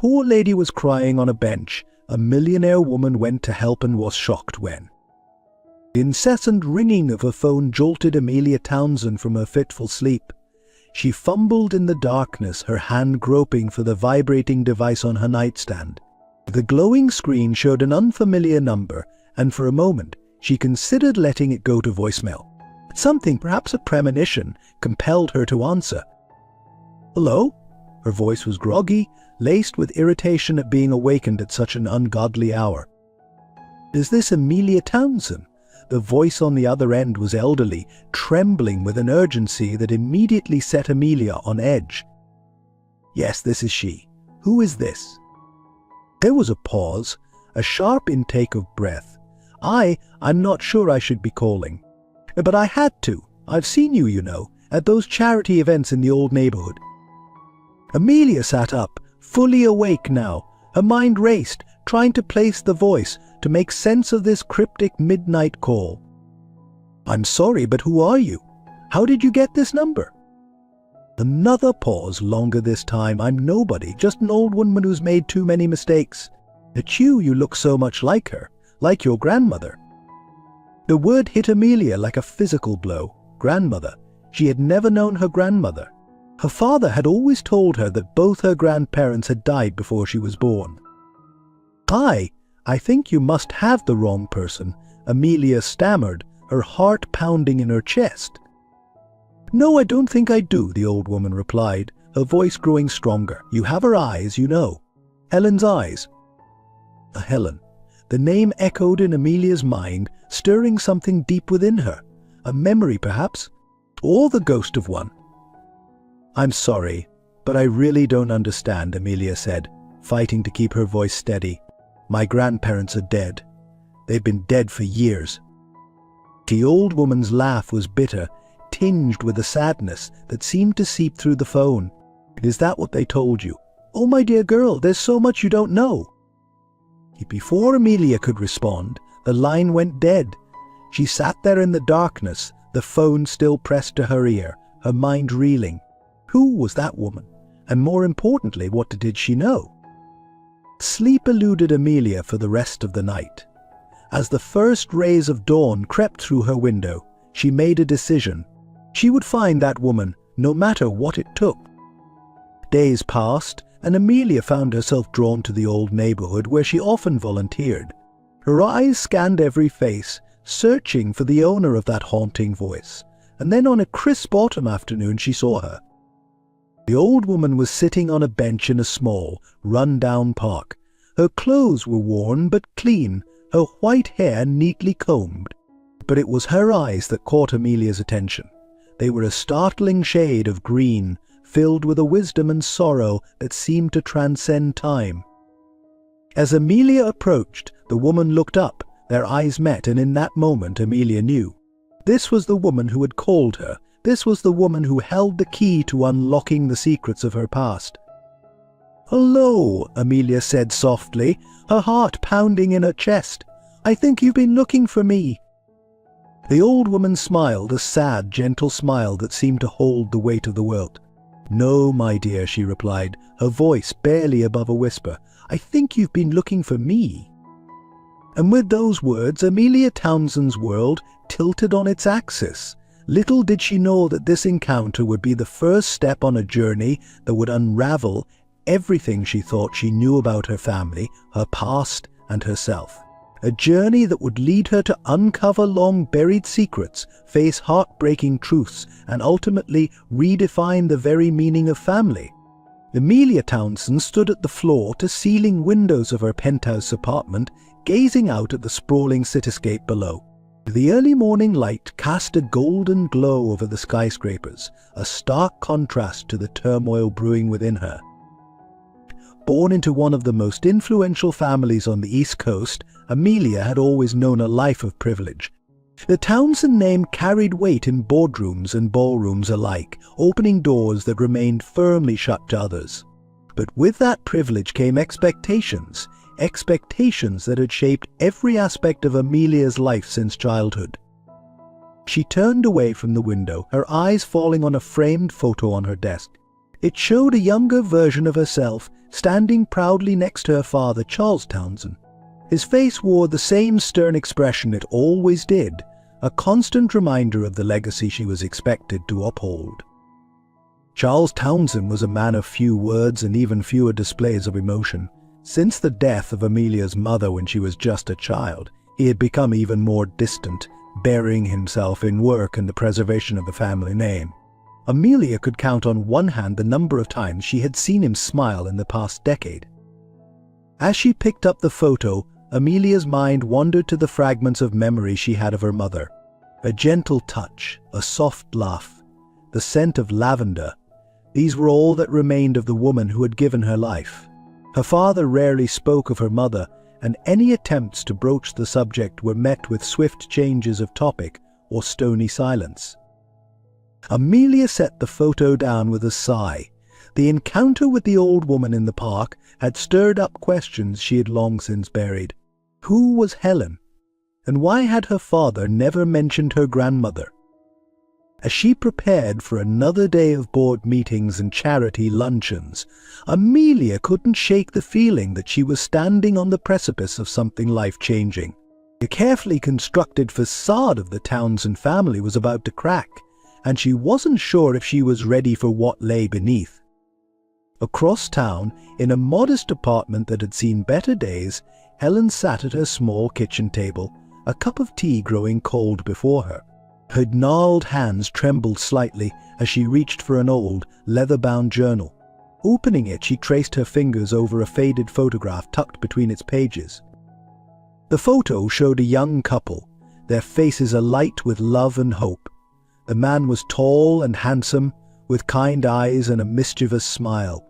poor lady was crying on a bench, a millionaire woman went to help and was shocked when the incessant ringing of her phone jolted Amelia Townsend from her fitful sleep. She fumbled in the darkness, her hand groping for the vibrating device on her nightstand. The glowing screen showed an unfamiliar number, and for a moment she considered letting it go to voicemail. Something, perhaps a premonition, compelled her to answer. "Hello?" Her voice was groggy, laced with irritation at being awakened at such an ungodly hour. "Is this Amelia Townsend?" The voice on the other end was elderly, trembling with an urgency that immediately set Amelia on edge. "Yes, this is she. Who is this?" There was a pause, a sharp intake of breath. I'm not sure I should be calling. But I had to. I've seen you, you know, at those charity events in the old neighborhood." Amelia sat up, fully awake now. Her mind raced, trying to place the voice, to make sense of this cryptic midnight call. "I'm sorry, but who are you? How did you get this number?" Another pause, longer this time. "I'm nobody, just an old woman who's made too many mistakes. At you look so much like her, like your grandmother." The word hit Amelia like a physical blow. Grandmother. She had never known her grandmother. Her father had always told her that both her grandparents had died before she was born. I think you must have the wrong person," Amelia stammered, her heart pounding in her chest. "No, I don't think I do," the old woman replied, her voice growing stronger. "You have her eyes, you know. Helen's eyes." Helen. The name echoed in Amelia's mind, stirring something deep within her. A memory, perhaps, or the ghost of one. "I'm sorry, but I really don't understand," Amelia said, fighting to keep her voice steady. "My grandparents are dead. They've been dead for years." The old woman's laugh was bitter, tinged with a sadness that seemed to seep through the phone. "Is that what they told you? Oh, my dear girl, there's so much you don't know." Before Amelia could respond, the line went dead. She sat there in the darkness, the phone still pressed to her ear, her mind reeling. Who was that woman? And more importantly, what did she know? Sleep eluded Amelia for the rest of the night. As the first rays of dawn crept through her window, she made a decision. She would find that woman, no matter what it took. Days passed, and Amelia found herself drawn to the old neighborhood where she often volunteered. Her eyes scanned every face, searching for the owner of that haunting voice, and then on a crisp autumn afternoon she saw her. The old woman was sitting on a bench in a small, run-down park. Her clothes were worn but clean, her white hair neatly combed. But it was her eyes that caught Amelia's attention. They were a startling shade of green, filled with a wisdom and sorrow that seemed to transcend time. As Amelia approached, the woman looked up, their eyes met, and in that moment Amelia knew. This was the woman who had called her. This was the woman who held the key to unlocking the secrets of her past. "Hello," Amelia said softly, her heart pounding in her chest. "I think you've been looking for me." The old woman smiled, a sad, gentle smile that seemed to hold the weight of the world. "No, my dear," she replied, her voice barely above a whisper. "I think you've been looking for me." And with those words, Amelia Townsend's world tilted on its axis. Little did she know that this encounter would be the first step on a journey that would unravel everything she thought she knew about her family, her past, and herself. A journey that would lead her to uncover long-buried secrets, face heartbreaking truths, and ultimately redefine the very meaning of family. Amelia Townsend stood at the floor-to-ceiling windows of her penthouse apartment, gazing out at the sprawling cityscape below. The early morning light cast a golden glow over the skyscrapers, a stark contrast to the turmoil brewing within her. Born into one of the most influential families on the East Coast, Amelia had always known a life of privilege. The Townsend name carried weight in boardrooms and ballrooms alike, opening doors that remained firmly shut to others. But with that privilege came expectations that had shaped every aspect of Amelia's life since childhood. She turned away from the window, her eyes falling on a framed photo on her desk. It showed a younger version of herself standing proudly next to her father, Charles Townsend. His face wore the same stern expression it always did, a constant reminder of the legacy she was expected to uphold. Charles Townsend was a man of few words and even fewer displays of emotion. Since the death of Amelia's mother when she was just a child, he had become even more distant, burying himself in work and the preservation of the family name. Amelia could count on one hand the number of times she had seen him smile in the past decade. As she picked up the photo, Amelia's mind wandered to the fragments of memory she had of her mother. A gentle touch, a soft laugh, the scent of lavender. These were all that remained of the woman who had given her life. Her father rarely spoke of her mother, and any attempts to broach the subject were met with swift changes of topic or stony silence. Amelia set the photo down with a sigh. The encounter with the old woman in the park had stirred up questions she had long since buried. Who was Helen? And why had her father never mentioned her grandmother? As she prepared for another day of board meetings and charity luncheons, Amelia couldn't shake the feeling that she was standing on the precipice of something life-changing. The carefully constructed facade of the Townsend family was about to crack, and she wasn't sure if she was ready for what lay beneath. Across town, in a modest apartment that had seen better days, Helen sat at her small kitchen table, a cup of tea growing cold before her. Her gnarled hands trembled slightly as she reached for an old, leather-bound journal. Opening it, she traced her fingers over a faded photograph tucked between its pages. The photo showed a young couple, their faces alight with love and hope. The man was tall and handsome, with kind eyes and a mischievous smile.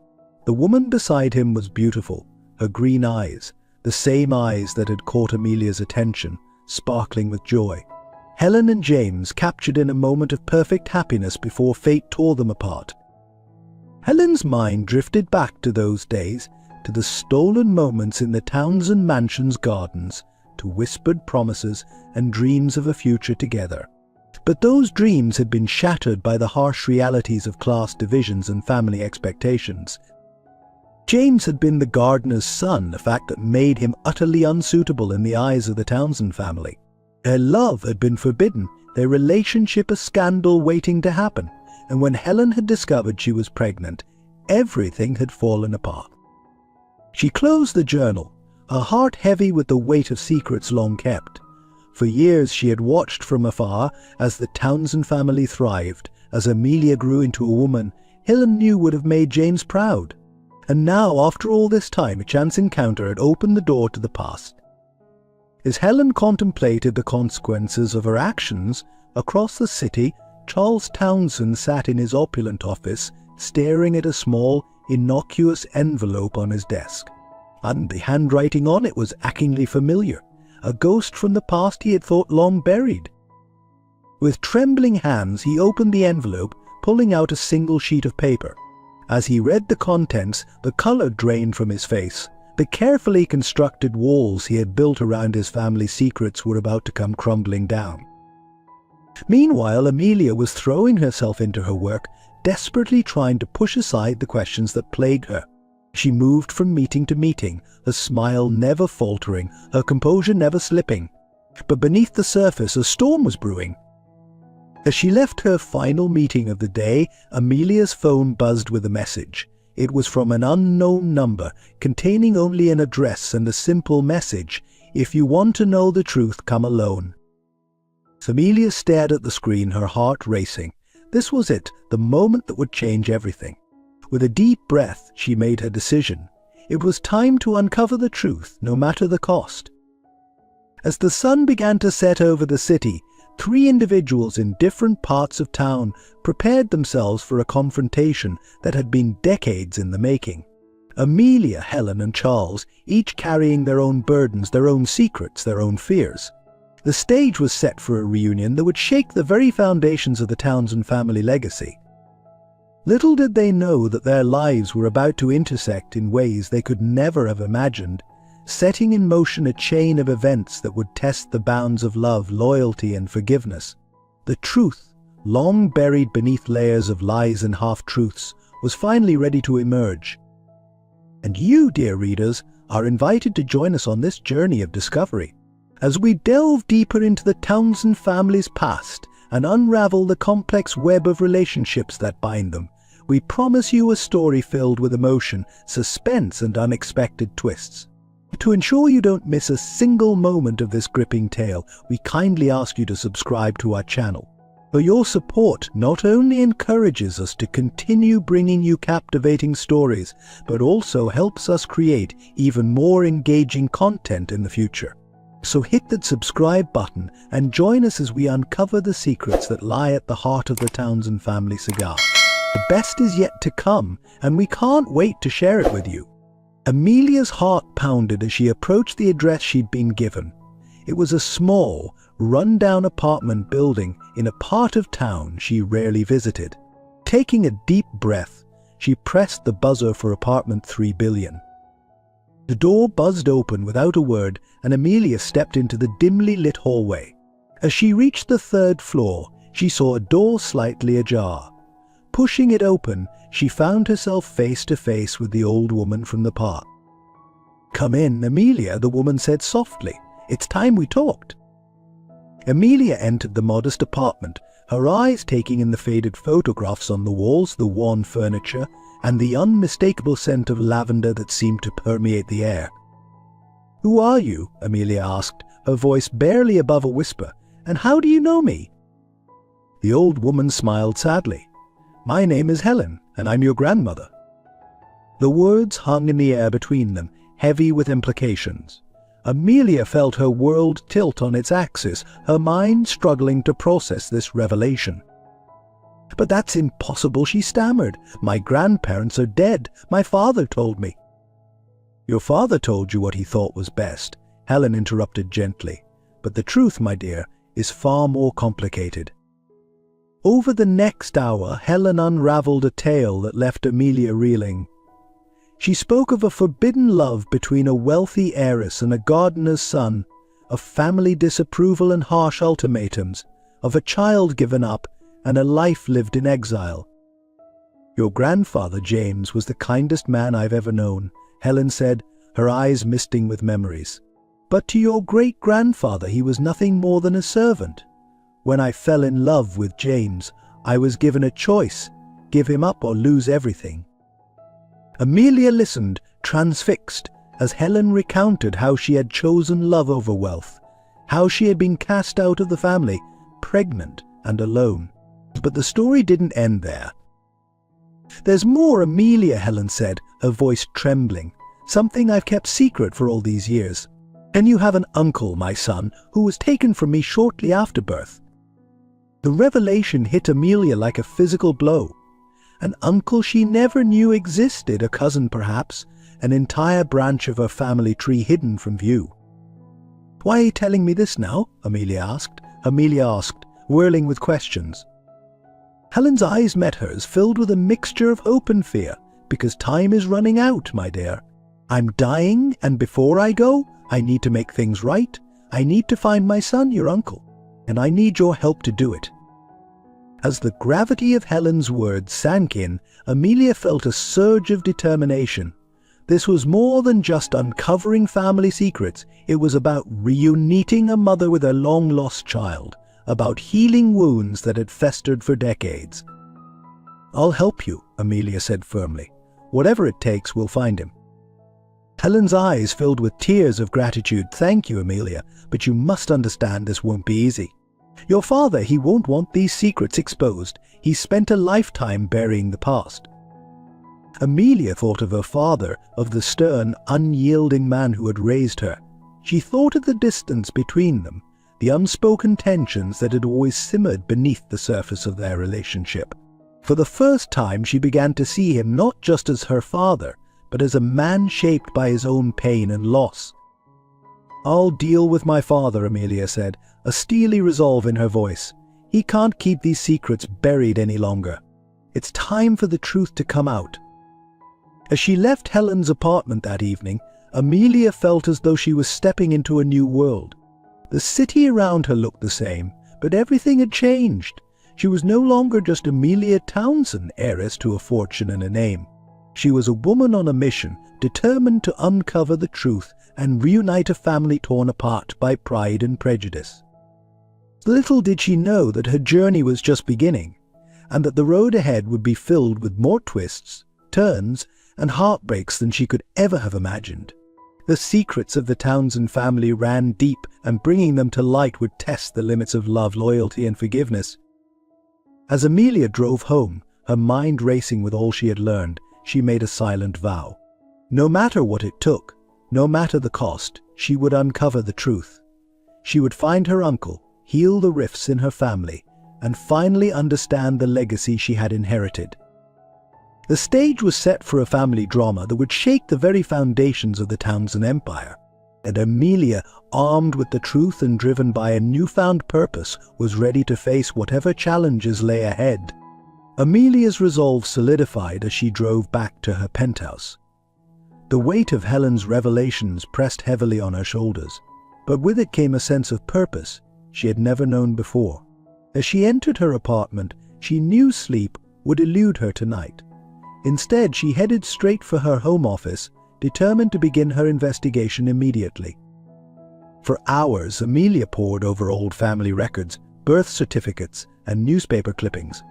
The woman beside him was beautiful, her green eyes, the same eyes that had caught Amelia's attention, sparkling with joy. Helen and James captured in a moment of perfect happiness before fate tore them apart. Helen's mind drifted back to those days, to the stolen moments in the Townsend Mansion's gardens, to whispered promises and dreams of a future together. But those dreams had been shattered by the harsh realities of class divisions and family expectations. James had been the gardener's son, a fact that made him utterly unsuitable in the eyes of the Townsend family. Their love had been forbidden, their relationship a scandal waiting to happen, and when Helen had discovered she was pregnant, everything had fallen apart. She closed the journal, her heart heavy with the weight of secrets long kept. For years she had watched from afar as the Townsend family thrived, as Amelia grew into a woman Helen knew would have made James proud. And now, after all this time, a chance encounter had opened the door to the past. As Helen contemplated the consequences of her actions, across the city, Charles Townsend sat in his opulent office, staring at a small, innocuous envelope on his desk. And the handwriting on it was achingly familiar, a ghost from the past he had thought long buried. With trembling hands, he opened the envelope, pulling out a single sheet of paper. As he read the contents, the color drained from his face. The carefully constructed walls he had built around his family's secrets were about to come crumbling down. Meanwhile, Amelia was throwing herself into her work, desperately trying to push aside the questions that plagued her. She moved from meeting to meeting, her smile never faltering, her composure never slipping. But beneath the surface, a storm was brewing. As she left her final meeting of the day, Amelia's phone buzzed with a message. It was from an unknown number, containing only an address and a simple message: "If you want to know the truth, come alone." Amelia stared at the screen, her heart racing. This was it, the moment that would change everything. With a deep breath, she made her decision. It was time to uncover the truth, no matter the cost. As the sun began to set over the city, 3 individuals in different parts of town prepared themselves for a confrontation that had been decades in the making. Amelia, Helen, and Charles, each carrying their own burdens, their own secrets, their own fears. The stage was set for a reunion that would shake the very foundations of the Townsend family legacy. Little did they know that their lives were about to intersect in ways they could never have imagined, setting in motion a chain of events that would test the bounds of love, loyalty, and forgiveness. The truth, long buried beneath layers of lies and half-truths, was finally ready to emerge. And you, dear readers, are invited to join us on this journey of discovery, as we delve deeper into the Townsend family's past and unravel the complex web of relationships that bind them. We promise you a story filled with emotion, suspense, and unexpected twists. To ensure you don't miss a single moment of this gripping tale, we kindly ask you to subscribe to our channel. For your support not only encourages us to continue bringing you captivating stories, but also helps us create even more engaging content in the future. So hit that subscribe button and join us as we uncover the secrets that lie at the heart of the Townsend family saga. The best is yet to come, and we can't wait to share it with you. Amelia's heart pounded as she approached the address she'd been given. It was a small, run-down apartment building in a part of town she rarely visited. Taking a deep breath, she pressed the buzzer for apartment 3 billion. The door buzzed open without a word, and Amelia stepped into the dimly lit hallway. As she reached the 3rd floor, she saw a door slightly ajar. Pushing it open, she found herself face to face with the old woman from the park. "Come in, Amelia," the woman said softly. "It's time we talked." Amelia entered the modest apartment, her eyes taking in the faded photographs on the walls, the worn furniture, and the unmistakable scent of lavender that seemed to permeate the air. "Who are you?" Amelia asked, her voice barely above a whisper. "And how do you know me?" The old woman smiled sadly. "My name is Helen, and I'm your grandmother." The words hung in the air between them, heavy with implications. Amelia felt her world tilt on its axis, her mind struggling to process this revelation. "But that's impossible," she stammered. "My grandparents are dead. My father told me." "Your father told you what he thought was best," Helen interrupted gently. "But the truth, my dear, is far more complicated." Over the next hour, Helen unraveled a tale that left Amelia reeling. She spoke of a forbidden love between a wealthy heiress and a gardener's son, of family disapproval and harsh ultimatums, of a child given up and a life lived in exile. "Your grandfather, James, was the kindest man I've ever known," Helen said, her eyes misting with memories. "But to your great-grandfather he was nothing more than a servant. When I fell in love with James, I was given a choice: give him up or lose everything." Amelia listened, transfixed, as Helen recounted how she had chosen love over wealth, how she had been cast out of the family, pregnant and alone. But the story didn't end there. "There's more, Amelia," Helen said, her voice trembling. "Something I've kept secret for all these years. And you have an uncle, my son, who was taken from me shortly after birth." The revelation hit Amelia like a physical blow. An uncle she never knew existed, a cousin perhaps, an entire branch of her family tree hidden from view. "Why are you telling me this now?" Amelia asked, whirling with questions. Helen's eyes met hers, filled with a mixture of hope and fear. "Because time is running out, my dear. I'm dying, and before I go, I need to make things right. I need to find my son, your uncle, and I need your help to do it." As the gravity of Helen's words sank in, Amelia felt a surge of determination. This was more than just uncovering family secrets. It was about reuniting a mother with a long-lost child, about healing wounds that had festered for decades. "I'll help you," Amelia said firmly. "Whatever it takes, we'll find him." Helen's eyes filled with tears of gratitude. "Thank you, Amelia, but you must understand this won't be easy. Your father, he won't want these secrets exposed. He's spent a lifetime burying the past." Amelia thought of her father, of the stern, unyielding man who had raised her. She thought of the distance between them, the unspoken tensions that had always simmered beneath the surface of their relationship. For the first time, she began to see him not just as her father, but as a man shaped by his own pain and loss. "I'll deal with my father," Amelia said, a steely resolve in her voice. "He can't keep these secrets buried any longer. It's time for the truth to come out." As she left Helen's apartment that evening, Amelia felt as though she was stepping into a new world. The city around her looked the same, but everything had changed. She was no longer just Amelia Townsend, heiress to a fortune and a name. She was a woman on a mission, determined to uncover the truth and reunite a family torn apart by pride and prejudice. Little did she know that her journey was just beginning, and that the road ahead would be filled with more twists, turns, and heartbreaks than she could ever have imagined. The secrets of the Townsend family ran deep, and bringing them to light would test the limits of love, loyalty, and forgiveness. As Amelia drove home, her mind racing with all she had learned, she made a silent vow. No matter what it took, no matter the cost, she would uncover the truth. She would find her uncle, heal the rifts in her family, and finally understand the legacy she had inherited. The stage was set for a family drama that would shake the very foundations of the Townsend Empire, and Amelia, armed with the truth and driven by a newfound purpose, was ready to face whatever challenges lay ahead. Amelia's resolve solidified as she drove back to her penthouse. The weight of Helen's revelations pressed heavily on her shoulders, but with it came a sense of purpose she had never known before. As she entered her apartment, she knew sleep would elude her tonight. Instead, she headed straight for her home office, determined to begin her investigation immediately. For hours, Amelia pored over old family records, birth certificates, and newspaper clippings.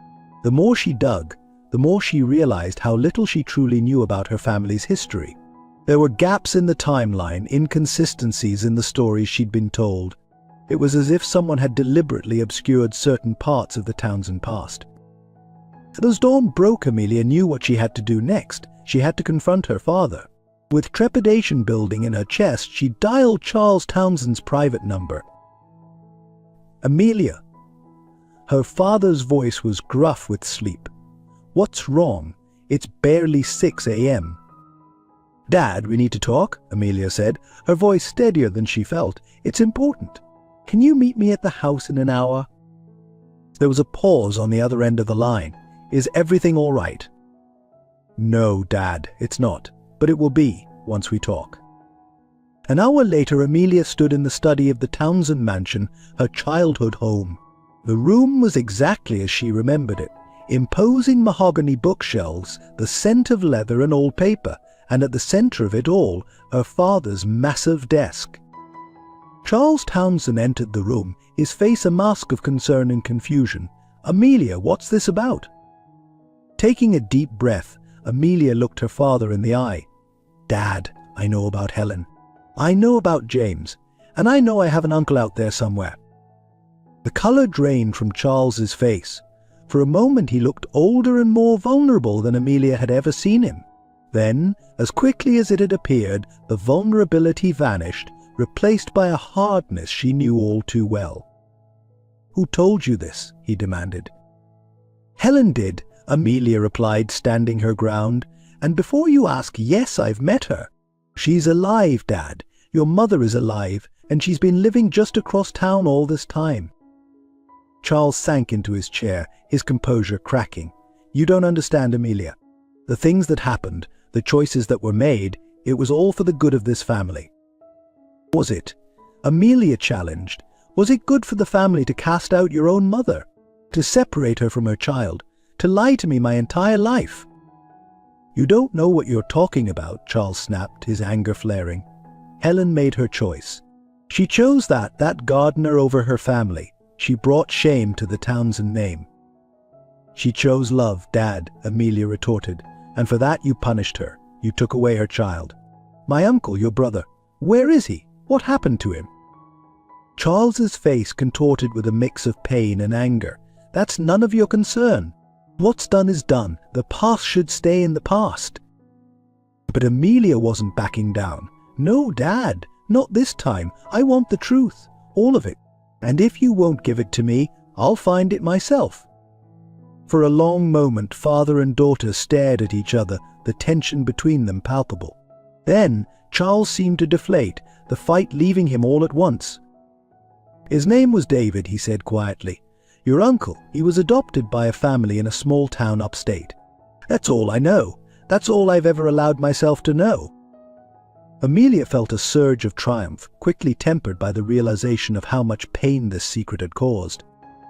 The more she dug, the more she realized how little she truly knew about her family's history. There were gaps in the timeline, inconsistencies in the stories she'd been told. It was as if someone had deliberately obscured certain parts of the Townsend past. As dawn broke, Amelia knew what she had to do next. She had to confront her father. With trepidation building in her chest, she dialed Charles Townsend's private number. "Amelia." Her father's voice was gruff with sleep. "What's wrong? It's barely 6 a.m. "Dad, we need to talk," Amelia said, her voice steadier than she felt. "It's important. Can you meet me at the house in an hour?" There was a pause on the other end of the line. "Is everything all right?" "No, Dad, it's not, but it will be once we talk." An hour later, Amelia stood in the study of the Townsend mansion, her childhood home. The room was exactly as she remembered it. Imposing mahogany bookshelves, the scent of leather and old paper, and at the center of it all, her father's massive desk. Charles Townsend entered the room, his face a mask of concern and confusion. "Amelia, what's this about?" Taking a deep breath, Amelia looked her father in the eye. "Dad, I know about Helen. I know about James. And I know I have an uncle out there somewhere." The color drained from Charles's face. For a moment he looked older and more vulnerable than Amelia had ever seen him. Then, as quickly as it had appeared, the vulnerability vanished, replaced by a hardness she knew all too well. "Who told you this?" he demanded. "Helen did," Amelia replied, standing her ground. "And before you ask, yes, I've met her. She's alive, Dad. Your mother is alive, and she's been living just across town all this time." Charles sank into his chair, his composure cracking. "You don't understand, Amelia. The things that happened, the choices that were made, it was all for the good of this family." "Was it?" Amelia challenged. "Was it good for the family to cast out your own mother? To separate her from her child? To lie to me my entire life?" "You don't know what you're talking about," Charles snapped, his anger flaring. "Helen made her choice. She chose that gardener over her family. She brought shame to the Townsend name." "She chose love, Dad," Amelia retorted, "and for that you punished her. You took away her child. My uncle, your brother, where is he? What happened to him?" Charles's face contorted with a mix of pain and anger. "That's none of your concern. What's done is done. The past should stay in the past." But Amelia wasn't backing down. "No, Dad, not this time. I want the truth, all of it. And if you won't give it to me, I'll find it myself." For a long moment, father and daughter stared at each other, the tension between them palpable. Then Charles seemed to deflate, the fight leaving him all at once. "His name was David," he said quietly. "Your uncle, he was adopted by a family in a small town upstate. That's all I know. That's all I've ever allowed myself to know." Amelia felt a surge of triumph, quickly tempered by the realization of how much pain this secret had caused.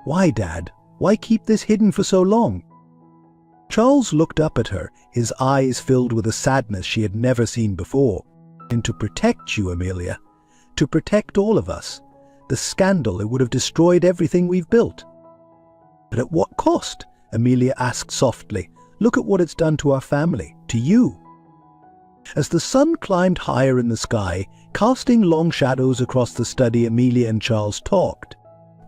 "Why, Dad? Why keep this hidden for so long?" Charles looked up at her, his eyes filled with a sadness she had never seen before. "And to protect you, Amelia. To protect all of us. The scandal, it would have destroyed everything we've built." "But at what cost?" Amelia asked softly. "Look at what it's done to our family, to you." As the sun climbed higher in the sky, casting long shadows across the study, Amelia and Charles talked.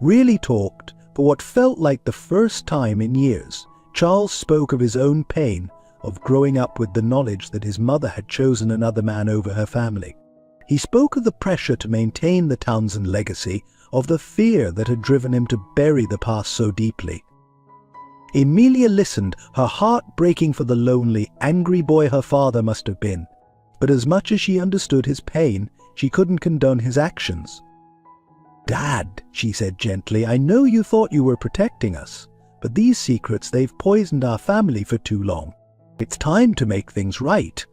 Really talked, for what felt like the first time in years. Charles spoke of his own pain, of growing up with the knowledge that his mother had chosen another man over her family. He spoke of the pressure to maintain the Townsend legacy, of the fear that had driven him to bury the past so deeply. Amelia listened, her heart breaking for the lonely, angry boy her father must have been. But as much as she understood his pain, she couldn't condone his actions. "Dad," she said gently, "I know you thought you were protecting us, but these secrets, they've poisoned our family for too long. It's time to make things right."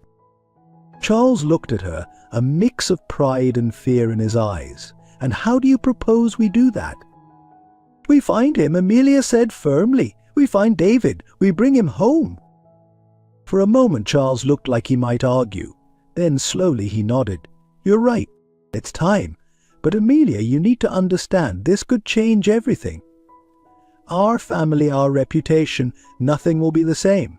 Charles looked at her, a mix of pride and fear in his eyes. "And how do you propose we do that?" "We find him," Amelia said firmly. "We find David. We bring him home." For a moment Charles looked like he might argue. Then slowly he nodded. "You're right. It's time. But Amelia, you need to understand, this could change everything. Our family, our reputation, nothing will be the same."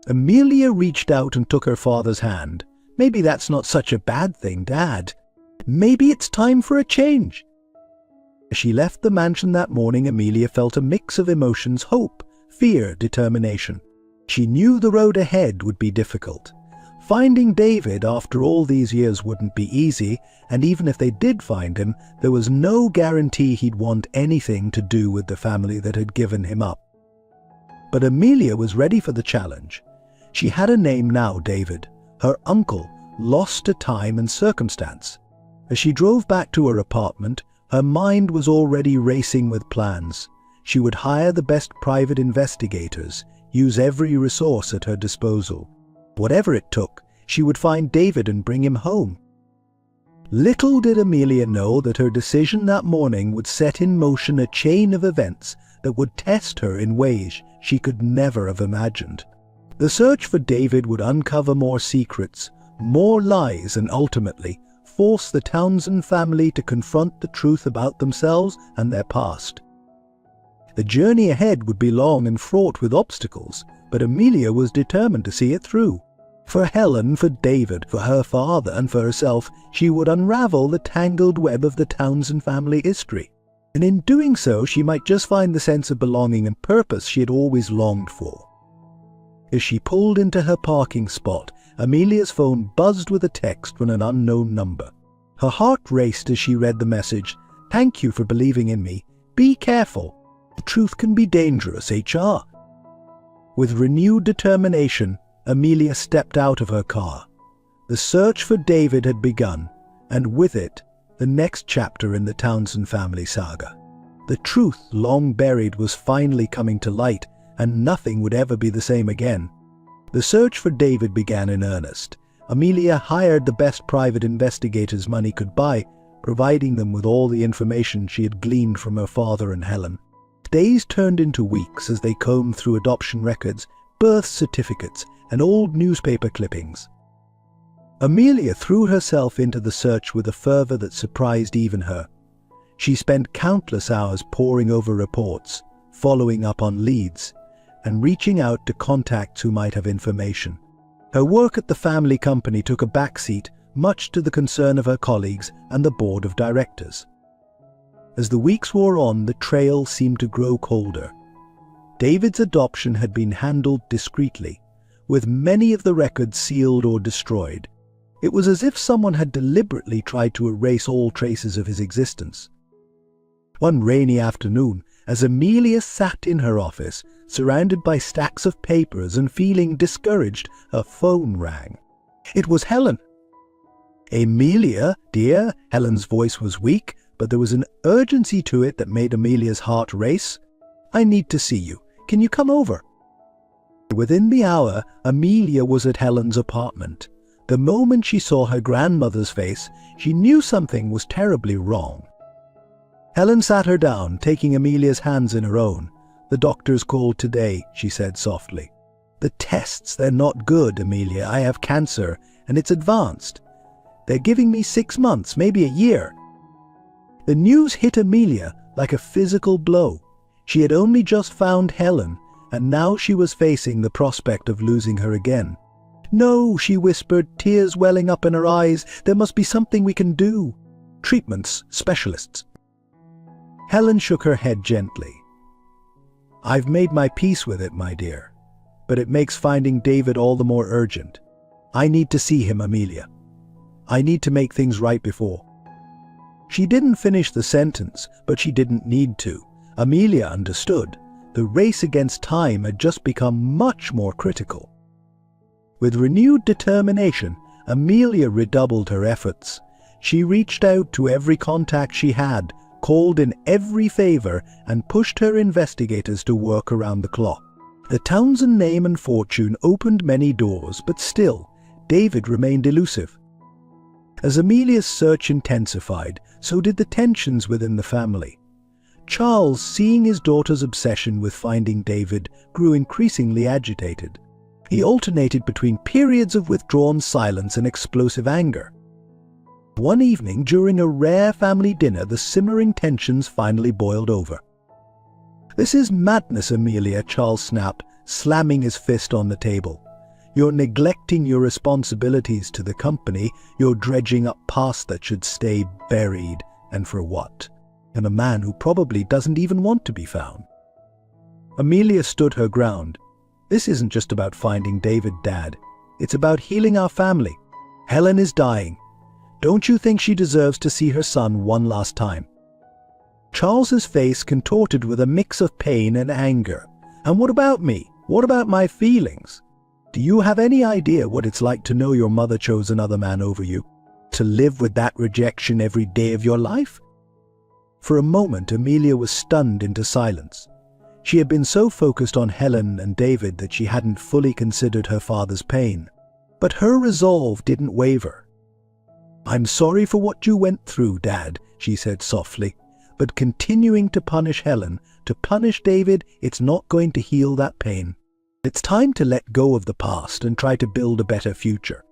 Amelia reached out and took her father's hand. "Maybe that's not such a bad thing, Dad. Maybe it's time for a change." As she left the mansion that morning, Amelia felt a mix of emotions: hope, fear, determination. She knew the road ahead would be difficult. Finding David after all these years wouldn't be easy, and even if they did find him, there was no guarantee he'd want anything to do with the family that had given him up. But Amelia was ready for the challenge. She had a name now, David, her uncle, lost to time and circumstance. As she drove back to her apartment, her mind was already racing with plans. She would hire the best private investigators, use every resource at her disposal. Whatever it took, she would find David and bring him home. Little did Amelia know that her decision that morning would set in motion a chain of events that would test her in ways she could never have imagined. The search for David would uncover more secrets, more lies, and ultimately force the Townsend family to confront the truth about themselves and their past. The journey ahead would be long and fraught with obstacles, but Amelia was determined to see it through. For Helen, for David, for her father, and for herself, she would unravel the tangled web of the Townsend family history. And in doing so, she might just find the sense of belonging and purpose she had always longed for. As she pulled into her parking spot, Amelia's phone buzzed with a text from an unknown number. Her heart raced as she read the message. "Thank you for believing in me. Be careful. The truth can be dangerous, HR." With renewed determination, Amelia stepped out of her car. The search for David had begun, and with it, the next chapter in the Townsend family saga. The truth, long buried, was finally coming to light, and nothing would ever be the same again. The search for David began in earnest. Amelia hired the best private investigators money could buy, providing them with all the information she had gleaned from her father and Helen. Days turned into weeks as they combed through adoption records, birth certificates, and old newspaper clippings. Amelia threw herself into the search with a fervor that surprised even her. She spent countless hours poring over reports, following up on leads, and reaching out to contacts who might have information. Her work at the family company took a backseat, much to the concern of her colleagues and the board of directors. As the weeks wore on, the trail seemed to grow colder. David's adoption had been handled discreetly, with many of the records sealed or destroyed. It was as if someone had deliberately tried to erase all traces of his existence. One rainy afternoon, as Amelia sat in her office, surrounded by stacks of papers and feeling discouraged, her phone rang. It was Helen. "Amelia, dear," Helen's voice was weak, but there was an urgency to it that made Amelia's heart race. "I need to see you. Can you come over?" Within the hour, Amelia was at Helen's apartment. The moment she saw her grandmother's face, she knew something was terribly wrong. Helen sat her down, taking Amelia's hands in her own. "The doctors called today," she said softly. "The tests, they're not good, Amelia. I have cancer, and it's advanced. They're giving me 6 months, maybe a year." The news hit Amelia like a physical blow. She had only just found Helen, and now she was facing the prospect of losing her again. "No," she whispered, tears welling up in her eyes. "There must be something we can do. Treatments, specialists." Helen shook her head gently. "I've made my peace with it, my dear, but it makes finding David all the more urgent. I need to see him, Amelia. I need to make things right before." She didn't finish the sentence, but she didn't need to. Amelia understood. The race against time had just become much more critical. With renewed determination, Amelia redoubled her efforts. She reached out to every contact she had, called in every favor, and pushed her investigators to work around the clock. The Townsend name and fortune opened many doors, but still, David remained elusive. As Amelia's search intensified, so did the tensions within the family. Charles, seeing his daughter's obsession with finding David, grew increasingly agitated. He alternated between periods of withdrawn silence and explosive anger. One evening, during a rare family dinner, the simmering tensions finally boiled over. "This is madness, Amelia," Charles snapped, slamming his fist on the table. "You're neglecting your responsibilities to the company. You're dredging up past that should stay buried. And for what? And a man who probably doesn't even want to be found." Amelia stood her ground. "This isn't just about finding David, Dad. It's about healing our family. Helen is dying. Don't you think she deserves to see her son one last time?" Charles's face contorted with a mix of pain and anger. "And what about me? What about my feelings? Do you have any idea what it's like to know your mother chose another man over you? To live with that rejection every day of your life?" For a moment, Amelia was stunned into silence. She had been so focused on Helen and David that she hadn't fully considered her father's pain. But her resolve didn't waver. "I'm sorry for what you went through, Dad," she said softly. "But continuing to punish Helen, to punish David, it's not going to heal that pain. It's time to let go of the past and try to build a better future."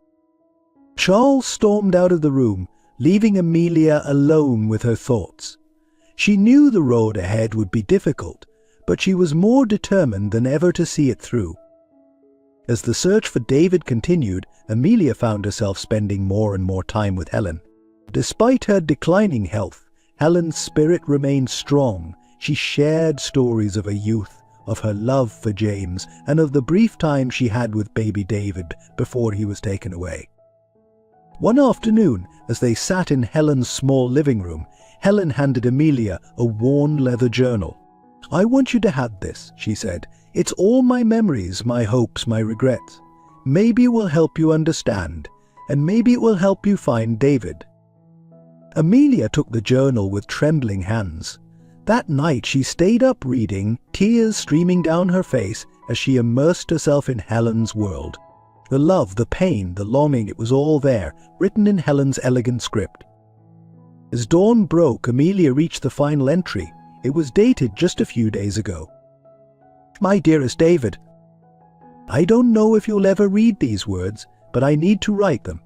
Charles stormed out of the room, leaving Amelia alone with her thoughts. She knew the road ahead would be difficult, but she was more determined than ever to see it through. As the search for David continued, Amelia found herself spending more and more time with Helen. Despite her declining health, Helen's spirit remained strong. She shared stories of her youth, of her love for James, and of the brief time she had with baby David before he was taken away. One afternoon, as they sat in Helen's small living room, Helen handed Amelia a worn leather journal. "I want you to have this," she said. "It's all my memories, my hopes, my regrets. Maybe it will help you understand, and maybe it will help you find David." Amelia took the journal with trembling hands. That night she stayed up reading, tears streaming down her face as she immersed herself in Helen's world. The love, the pain, the longing, it was all there, written in Helen's elegant script. As dawn broke, Amelia reached the final entry. It was dated just a few days ago. "My dearest David, I don't know if you'll ever read these words, but I need to write them.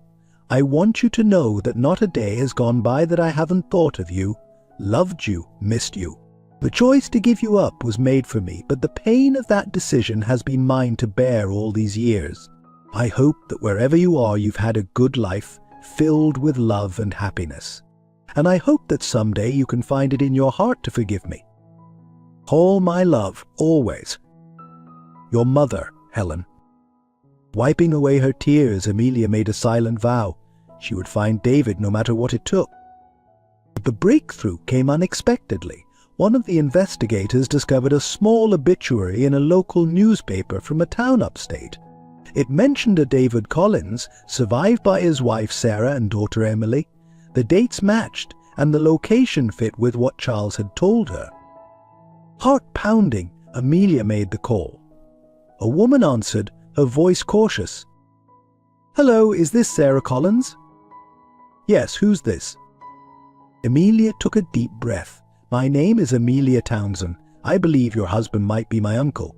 I want you to know that not a day has gone by that I haven't thought of you, loved you, missed you. The choice to give you up was made for me, but the pain of that decision has been mine to bear all these years. I hope that wherever you are, you've had a good life, filled with love and happiness. And I hope that someday you can find it in your heart to forgive me. All my love, always. Your mother, Helen." Wiping away her tears, Amelia made a silent vow. She would find David no matter what it took. But the breakthrough came unexpectedly. One of the investigators discovered a small obituary in a local newspaper from a town upstate. It mentioned a David Collins, survived by his wife Sarah and daughter Emily. The dates matched, and the location fit with what Charles had told her. Heart-pounding, Amelia made the call. A woman answered, her voice cautious. "Hello, is this Sarah Collins?" "Yes, who's this?" Amelia took a deep breath. My name is Amelia Townsend. I believe your husband might be my uncle."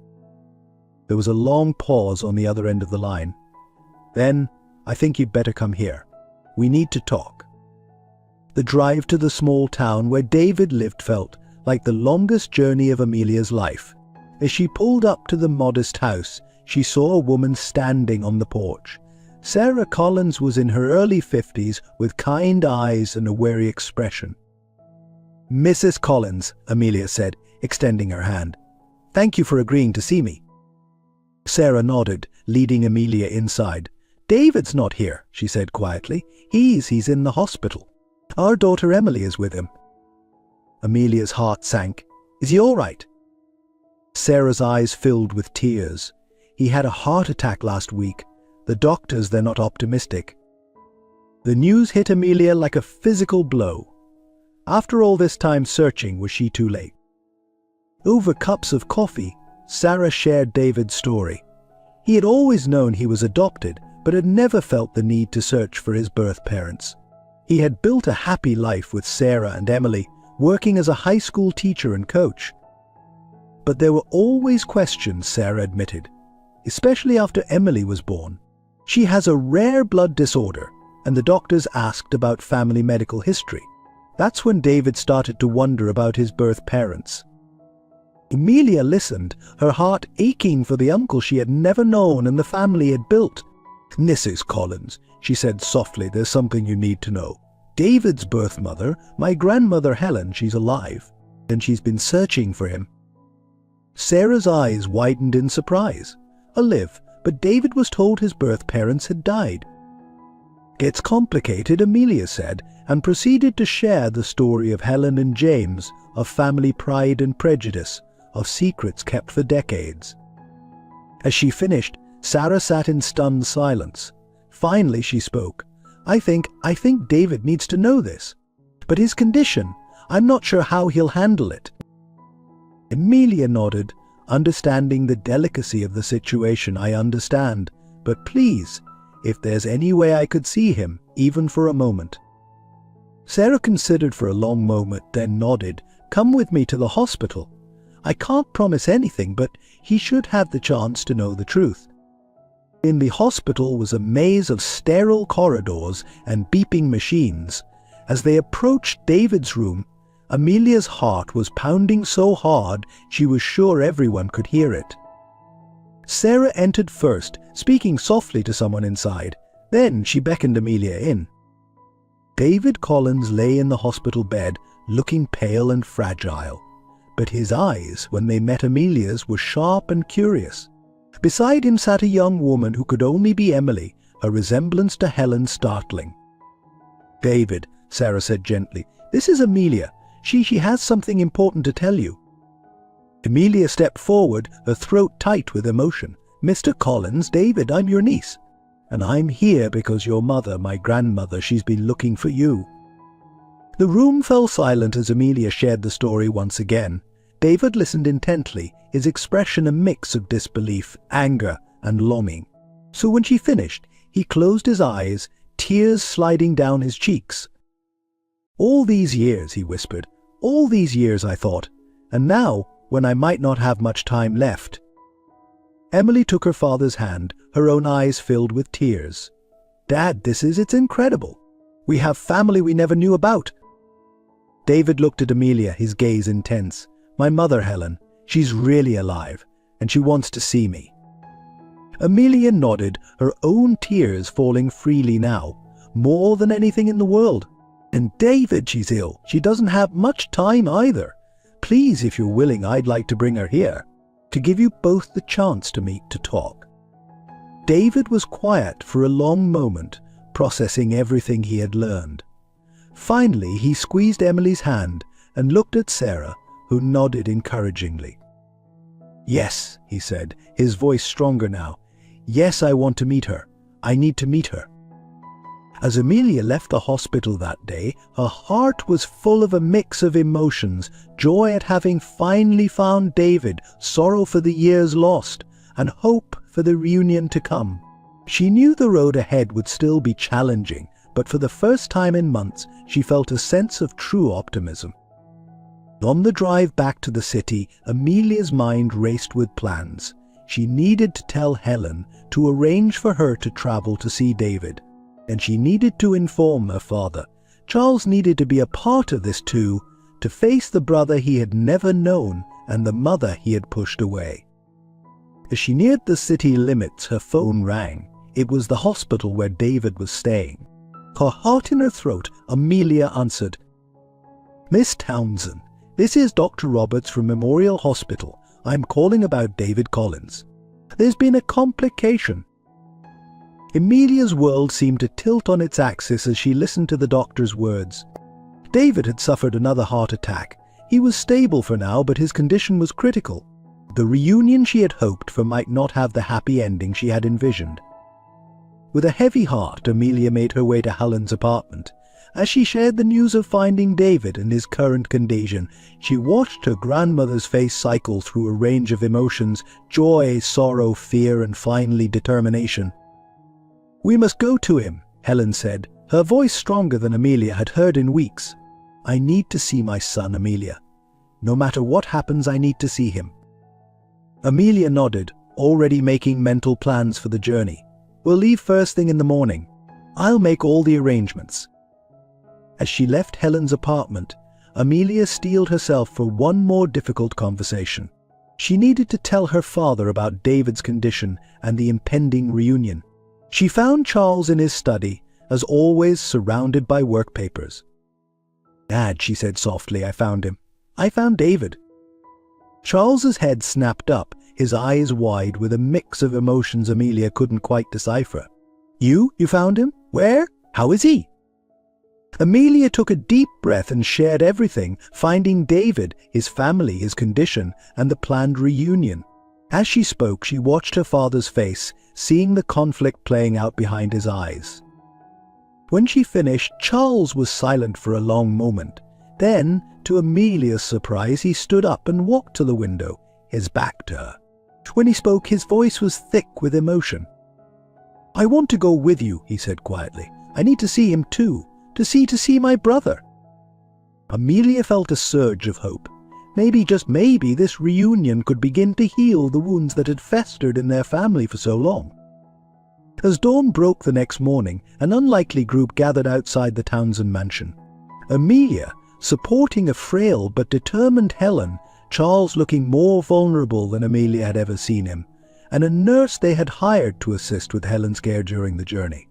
There was a long pause on the other end of the line. "Then, I think you'd better come here. We need to talk." The drive to the small town where David lived felt like the longest journey of Amelia's life. As she pulled up to the modest house, she saw a woman standing on the porch. Sarah Collins was in her early 50s with kind eyes and a wary expression. "Mrs. Collins," Amelia said, extending her hand. "Thank you for agreeing to see me." Sarah nodded, leading Amelia inside. "David's not here," she said quietly. He's in the hospital. Our daughter Emily is with him." Amelia's heart sank. "Is he all right?" Sarah's eyes filled with tears. "He had a heart attack last week. The doctors, they're not optimistic." The news hit Amelia like a physical blow. After all this time searching, was she too late? Over cups of coffee, Sarah shared David's story. He had always known he was adopted, but had never felt the need to search for his birth parents. He had built a happy life with Sarah and Emily, working as a high school teacher and coach. But there were always questions, Sarah admitted, especially after Emily was born. "She has a rare blood disorder," and the doctors asked about family medical history. That's when David started to wonder about his birth parents. Amelia listened, her heart aching for the uncle she had never known and the family had built. "Mrs. Collins," she said softly, "there's something you need to know. David's birth mother, my grandmother Helen, she's alive, and she's been searching for him." Sarah's eyes widened in surprise. Alive, but David was told his birth parents had died. "It's complicated," Amelia said, and proceeded to share the story of Helen and James, of family pride and prejudice, of secrets kept for decades. As she finished, Sarah sat in stunned silence. Finally she spoke. I think David needs to know this. But his condition, I'm not sure how he'll handle it." Amelia nodded, understanding the delicacy of the situation. "I understand, but please, if there's any way I could see him, even for a moment." Sarah considered for a long moment, then nodded. "Come with me to the hospital. I can't promise anything, but he should have the chance to know the truth." In the hospital was a maze of sterile corridors and beeping machines. As they approached David's room, Amelia's heart was pounding so hard she was sure everyone could hear it. Sarah entered first, speaking softly to someone inside. Then she beckoned Amelia in. David Collins lay in the hospital bed, looking pale and fragile. But his eyes, when they met Amelia's, were sharp and curious. Beside him sat a young woman who could only be Emily, her resemblance to Helen startling. "David," Sarah said gently, "this is Amelia. She has something important to tell you." Amelia stepped forward, her throat tight with emotion. "Mr. Collins, David, I'm your niece. And I'm here because your mother, my grandmother, she's been looking for you." The room fell silent as Amelia shared the story once again. David listened intently, his expression a mix of disbelief, anger, and longing. So when she finished, he closed his eyes, tears sliding down his cheeks. "All these years," he whispered, "all these years I thought, and now, when I might not have much time left." Emily took her father's hand, her own eyes filled with tears. "Dad, it's incredible. We have family we never knew about." David looked at Amelia, his gaze intense. "My mother, Helen, she's really alive, and she wants to see me." Amelia nodded, her own tears falling freely now, more than anything in the world. "And David, she's ill. She doesn't have much time either. Please, if you're willing, I'd like to bring her here, to give you both the chance to meet, to talk." David was quiet for a long moment, processing everything he had learned. Finally, he squeezed Emily's hand and looked at Sarah, who nodded encouragingly. "Yes," he said, his voice stronger now. "Yes, I want to meet her. I need to meet her." As Amelia left the hospital that day, her heart was full of a mix of emotions: joy at having finally found David, sorrow for the years lost, and hope for the reunion to come. She knew the road ahead would still be challenging, but for the first time in months, she felt a sense of true optimism. On the drive back to the city, Amelia's mind raced with plans. She needed to tell Helen to arrange for her to travel to see David, and she needed to inform her father. Charles needed to be a part of this too, to face the brother he had never known and the mother he had pushed away. As she neared the city limits, her phone rang. It was the hospital where David was staying. Her heart in her throat, Amelia answered. "Miss Townsend, this is Dr. Roberts from Memorial Hospital. I'm calling about David Collins. There's been a complication." Amelia's world seemed to tilt on its axis as she listened to the doctor's words. David had suffered another heart attack. He was stable for now, but his condition was critical. The reunion she had hoped for might not have the happy ending she had envisioned. With a heavy heart, Amelia made her way to Helen's apartment. As she shared the news of finding David and his current condition, she watched her grandmother's face cycle through a range of emotions: joy, sorrow, fear, and finally determination. "We must go to him," Helen said, her voice stronger than Amelia had heard in weeks. "I need to see my son, Amelia. No matter what happens, I need to see him." Amelia nodded, already making mental plans for the journey. "We'll leave first thing in the morning. I'll make all the arrangements." As she left Helen's apartment, Amelia steeled herself for one more difficult conversation. She needed to tell her father about David's condition and the impending reunion. She found Charles in his study, as always surrounded by work papers. "Dad," she said softly, "I found him. I found David." Charles's head snapped up, his eyes wide with a mix of emotions Amelia couldn't quite decipher. You found him? Where? How is he?" Amelia took a deep breath and shared everything, finding David, his family, his condition, and the planned reunion. As she spoke, she watched her father's face, seeing the conflict playing out behind his eyes. When she finished, Charles was silent for a long moment. Then, to Amelia's surprise, he stood up and walked to the window, his back to her. When he spoke, his voice was thick with emotion. "I want to go with you," he said quietly. "I need to see him too. To see my brother." Amelia felt a surge of hope. Maybe, just maybe, this reunion could begin to heal the wounds that had festered in their family for so long. As dawn broke the next morning, an unlikely group gathered outside the Townsend mansion. Amelia, supporting a frail but determined Helen, Charles looking more vulnerable than Amelia had ever seen him, and a nurse they had hired to assist with Helen's care during the journey.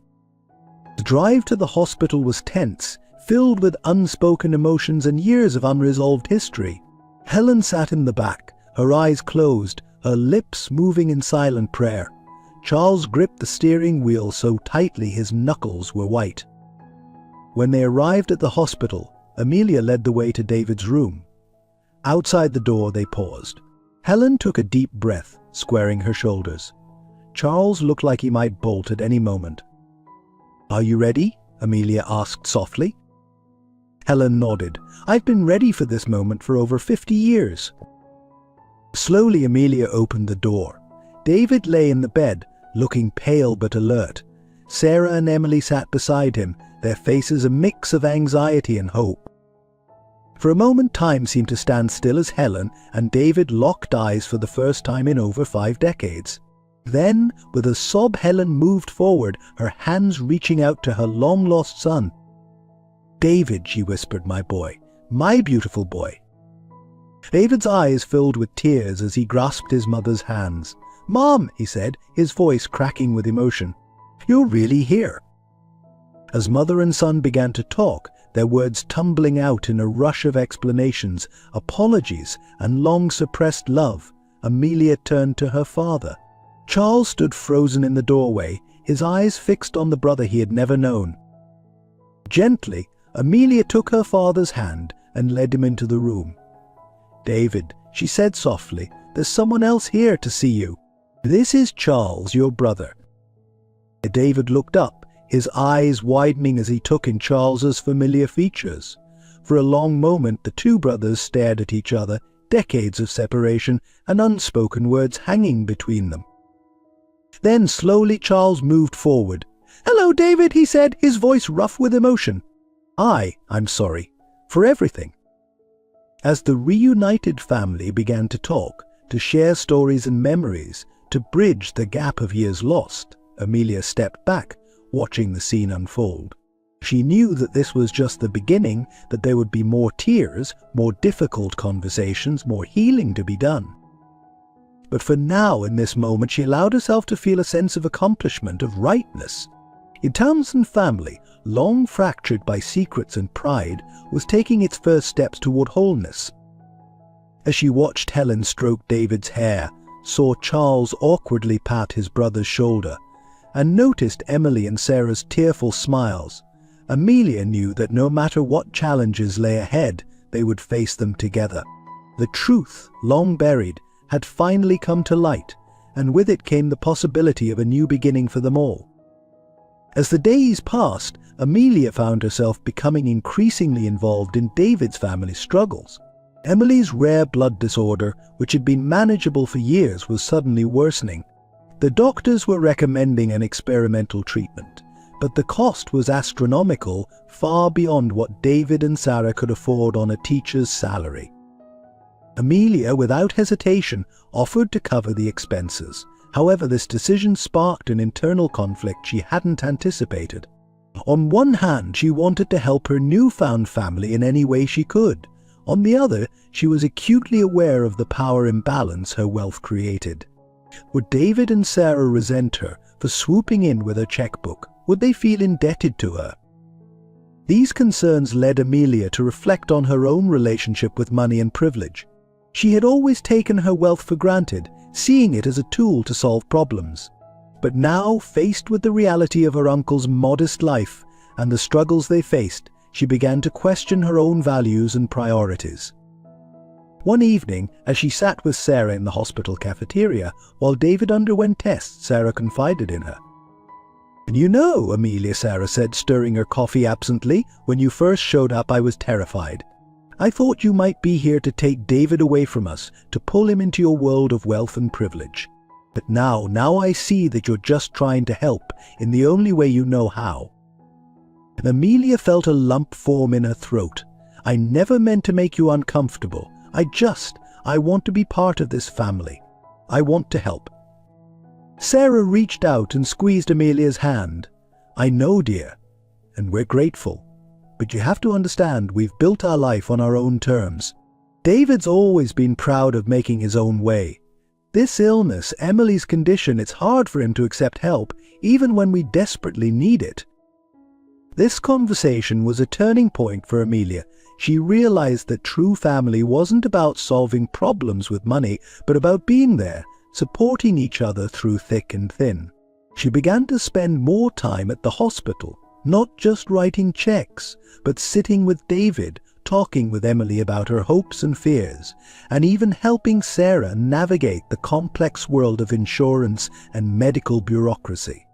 The drive to the hospital was tense, filled with unspoken emotions and years of unresolved history. Helen sat in the back, her eyes closed, her lips moving in silent prayer. Charles gripped the steering wheel so tightly his knuckles were white. When they arrived at the hospital, Amelia led the way to David's room. Outside the door they paused. Helen took a deep breath, squaring her shoulders. Charles looked like he might bolt at any moment. "Are you ready?" Amelia asked softly. Helen nodded. "I've been ready for this moment for over 50 years. Slowly Amelia opened the door. David lay in the bed, looking pale but alert. Sarah and Emily sat beside him, their faces a mix of anxiety and hope. For a moment time seemed to stand still as Helen and David locked eyes for the first time in over 5 decades. Then, with a sob, Helen moved forward, her hands reaching out to her long-lost son. "David," she whispered, "my boy, my beautiful boy." David's eyes filled with tears as he grasped his mother's hands. "Mom," he said, his voice cracking with emotion. "You're really here." As mother and son began to talk, their words tumbling out in a rush of explanations, apologies, and long-suppressed love, Amelia turned to her father. Charles stood frozen in the doorway, his eyes fixed on the brother he had never known. Gently, Amelia took her father's hand and led him into the room. "David," she said softly, "there's someone else here to see you. This is Charles, your brother." David looked up, his eyes widening as he took in Charles's familiar features. For a long moment the two brothers stared at each other, decades of separation and unspoken words hanging between them. Then slowly Charles moved forward. "Hello, David," he said, his voice rough with emotion. I'm sorry. For everything." As the reunited family began to talk, to share stories and memories, to bridge the gap of years lost, Amelia stepped back, watching the scene unfold. She knew that this was just the beginning, that there would be more tears, more difficult conversations, more healing to be done. But for now, in this moment, she allowed herself to feel a sense of accomplishment, of rightness. The Townsend family, long fractured by secrets and pride, was taking its first steps toward wholeness. As she watched Helen stroke David's hair, saw Charles awkwardly pat his brother's shoulder, and noticed Emily and Sarah's tearful smiles, Amelia knew that no matter what challenges lay ahead, they would face them together. The truth, long buried, had finally come to light, and with it came the possibility of a new beginning for them all. As the days passed, Amelia found herself becoming increasingly involved in David's family struggles. Emily's rare blood disorder, which had been manageable for years, was suddenly worsening. The doctors were recommending an experimental treatment, but the cost was astronomical, far beyond what David and Sarah could afford on a teacher's salary. Amelia, without hesitation, offered to cover the expenses. However, this decision sparked an internal conflict she hadn't anticipated. On one hand, she wanted to help her newfound family in any way she could. On the other, she was acutely aware of the power imbalance her wealth created. Would David and Sarah resent her for swooping in with her checkbook? Would they feel indebted to her? These concerns led Amelia to reflect on her own relationship with money and privilege. She had always taken her wealth for granted, seeing it as a tool to solve problems. But now, faced with the reality of her uncle's modest life and the struggles they faced, she began to question her own values and priorities. One evening, as she sat with Sarah in the hospital cafeteria, while David underwent tests, Sarah confided in her. "You know, Amelia," Sarah said, stirring her coffee absently, "when you first showed up I was terrified. I thought you might be here to take David away from us, to pull him into your world of wealth and privilege. But now I see that you're just trying to help in the only way you know how." And Amelia felt a lump form in her throat. "I never meant to make you uncomfortable. I want to be part of this family. I want to help." Sarah reached out and squeezed Amelia's hand. "I know, dear, and we're grateful. But you have to understand, we've built our life on our own terms. David's always been proud of making his own way. This illness, Emily's condition, it's hard for him to accept help, even when we desperately need it." This conversation was a turning point for Amelia. She realized that true family wasn't about solving problems with money, but about being there, supporting each other through thick and thin. She began to spend more time at the hospital, not just writing checks, but sitting with David, talking with Emily about her hopes and fears, and even helping Sarah navigate the complex world of insurance and medical bureaucracy.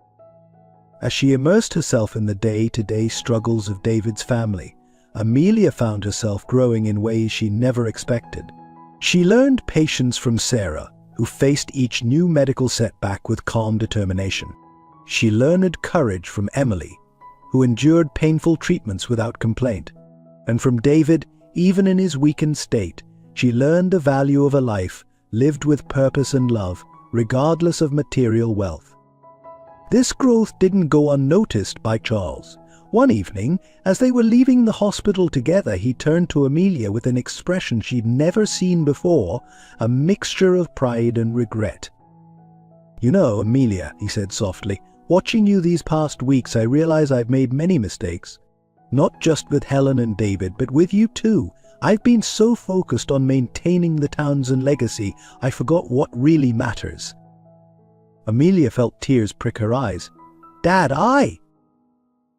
As she immersed herself in the day-to-day struggles of David's family, Amelia found herself growing in ways she never expected. She learned patience from Sarah, who faced each new medical setback with calm determination. She learned courage from Emily, who endured painful treatments without complaint. And from David, even in his weakened state, she learned the value of a life lived with purpose and love, regardless of material wealth. This growth didn't go unnoticed by Charles. One evening, as they were leaving the hospital together, he turned to Amelia with an expression she'd never seen before, a mixture of pride and regret. "You know, Amelia," he said softly, "watching you these past weeks, I realize I've made many mistakes. Not just with Helen and David, but with you too. I've been so focused on maintaining the Townsend legacy, I forgot what really matters." Amelia felt tears prick her eyes. "Dad,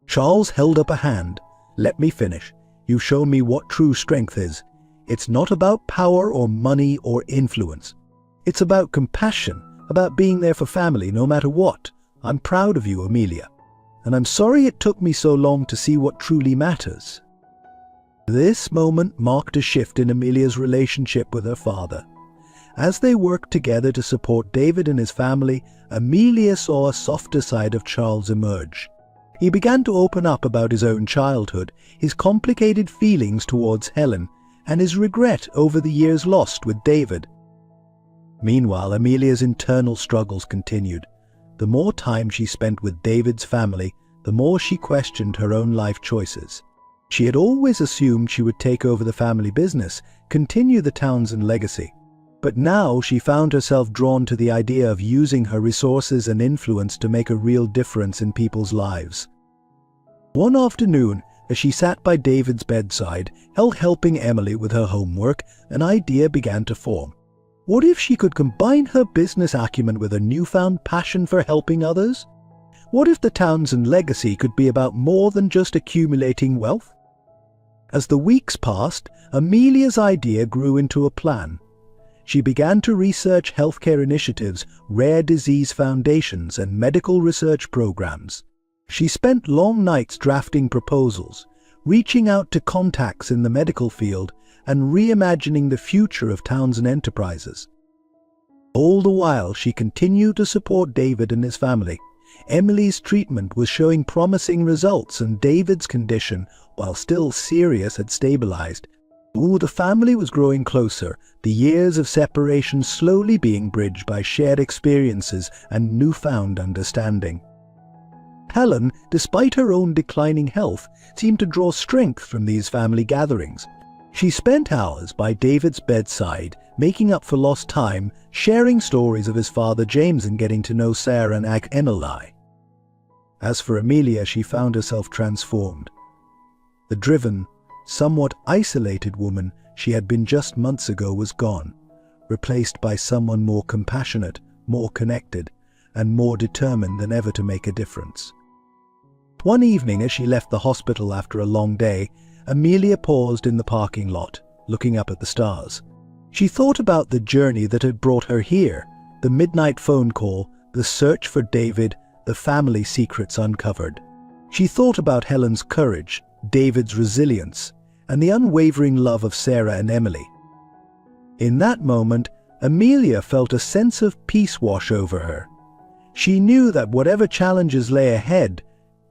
Charles held up a hand. "Let me finish. You've shown me what true strength is. It's not about power or money or influence. It's about compassion, about being there for family no matter what. I'm proud of you, Amelia. And I'm sorry it took me so long to see what truly matters." This moment marked a shift in Amelia's relationship with her father. As they worked together to support David and his family, Amelia saw a softer side of Charles emerge. He began to open up about his own childhood, his complicated feelings towards Helen, and his regret over the years lost with David. Meanwhile, Amelia's internal struggles continued. The more time she spent with David's family, the more she questioned her own life choices. She had always assumed she would take over the family business, continue the Townsend legacy. But now she found herself drawn to the idea of using her resources and influence to make a real difference in people's lives. One afternoon, as she sat by David's bedside, helping Emily with her homework, an idea began to form. What if she could combine her business acumen with a newfound passion for helping others? What if the Townsend legacy could be about more than just accumulating wealth? As the weeks passed, Amelia's idea grew into a plan. She began to research healthcare initiatives, rare disease foundations, and medical research programs. She spent long nights drafting proposals, reaching out to contacts in the medical field, and reimagining the future of Townsend Enterprises. All the while, she continued to support David and his family. Emily's treatment was showing promising results, and David's condition, while still serious, had stabilized. The family was growing closer, the years of separation slowly being bridged by shared experiences and newfound understanding. Helen, despite her own declining health, seemed to draw strength from these family gatherings. She spent hours by David's bedside, making up for lost time, sharing stories of his father James and getting to know Sarah and Emily. As for Amelia, she found herself transformed. The driven, somewhat isolated woman she had been just months ago was gone, replaced by someone more compassionate, more connected, and more determined than ever to make a difference. One evening, as she left the hospital after a long day, Amelia paused in the parking lot, looking up at the stars. She thought about the journey that had brought her here, the midnight phone call, the search for David, the family secrets uncovered. She thought about Helen's courage, David's resilience, and the unwavering love of Sarah and Emily. In that moment, Amelia felt a sense of peace wash over her. She knew that whatever challenges lay ahead,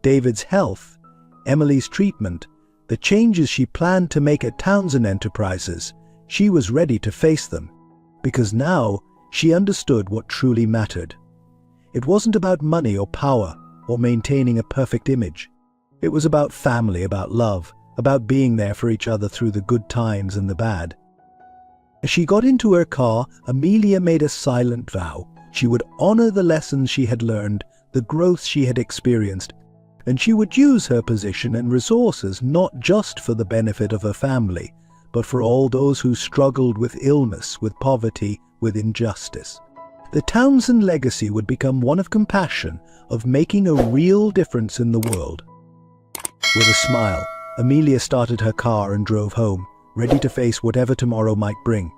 David's health, Emily's treatment, the changes she planned to make at Townsend Enterprises, she was ready to face them, because now she understood what truly mattered. It wasn't about money or power or maintaining a perfect image. It was about family, about love, about being there for each other through the good times and the bad. As she got into her car, Amelia made a silent vow. She would honor the lessons she had learned, the growth she had experienced, and she would use her position and resources not just for the benefit of her family, but for all those who struggled with illness, with poverty, with injustice. The Townsend legacy would become one of compassion, of making a real difference in the world. With a smile, Amelia started her car and drove home, ready to face whatever tomorrow might bring.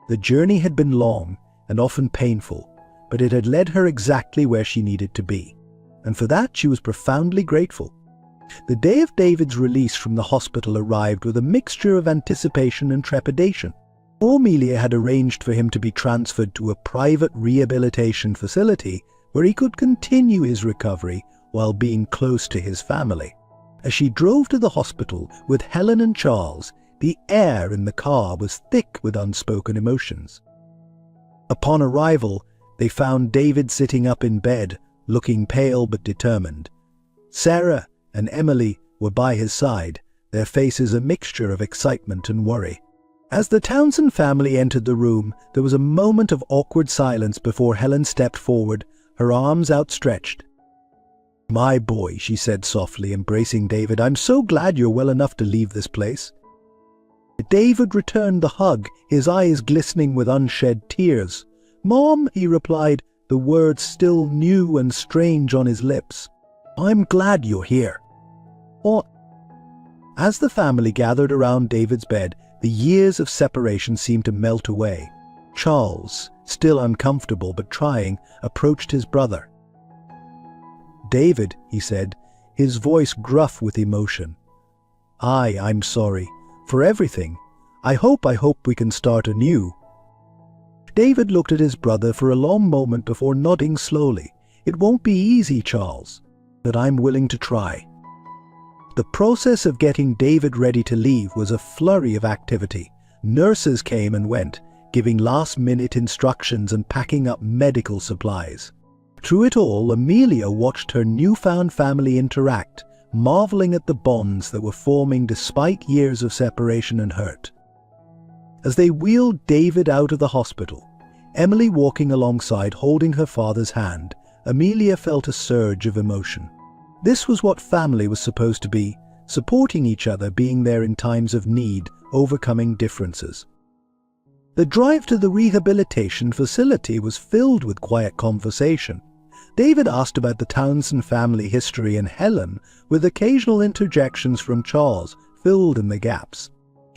The journey had been long and often painful, but it had led her exactly where she needed to be. And for that she was profoundly grateful. The day of David's release from the hospital arrived with a mixture of anticipation and trepidation. Amelia had arranged for him to be transferred to a private rehabilitation facility where he could continue his recovery while being close to his family. As she drove to the hospital with Helen and Charles, the air in the car was thick with unspoken emotions. Upon arrival, they found David sitting up in bed, looking pale but determined. Sarah and Emily were by his side, their faces a mixture of excitement and worry. As the Townsend family entered the room, there was a moment of awkward silence before Helen stepped forward, her arms outstretched. "My boy," she said softly, embracing David, "I'm so glad you're well enough to leave this place." David returned the hug, his eyes glistening with unshed tears. "Mom," he replied, the words still new and strange on his lips. "I'm glad you're here." What? As the family gathered around David's bed, the years of separation seemed to melt away. Charles, still uncomfortable but trying, approached his brother. "David," he said, his voice gruff with emotion. I'm sorry. For everything. I hope we can start anew." David looked at his brother for a long moment before nodding slowly. "It won't be easy, Charles, but I'm willing to try." The process of getting David ready to leave was a flurry of activity. Nurses came and went, giving last-minute instructions and packing up medical supplies. Through it all, Amelia watched her newfound family interact, marveling at the bonds that were forming despite years of separation and hurt. As they wheeled David out of the hospital, Emily walking alongside holding her father's hand, Amelia felt a surge of emotion. This was what family was supposed to be, supporting each other, being there in times of need, overcoming differences. The drive to the rehabilitation facility was filled with quiet conversation. David asked about the Townsend family history and Helen, with occasional interjections from Charles filled in the gaps.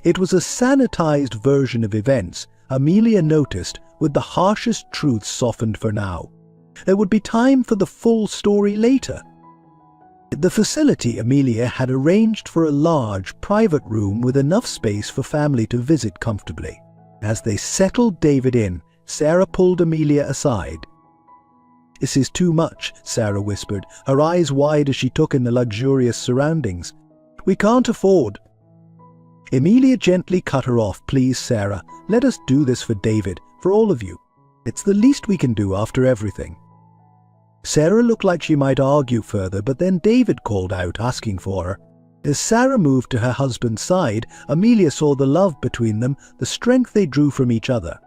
It was a sanitized version of events, Amelia noticed, with the harshest truths softened for now. There would be time for the full story later. At the facility, Amelia had arranged for a large, private room with enough space for family to visit comfortably. As they settled David in, Sarah pulled Amelia aside. "This is too much," Sarah whispered, her eyes wide as she took in the luxurious surroundings. "We can't afford." Amelia gently cut her off. "Please, Sarah, let us do this for David, for all of you. It's the least we can do after everything." Sarah looked like she might argue further, but then David called out, asking for her. As Sarah moved to her husband's side, Amelia saw the love between them, the strength they drew from each other.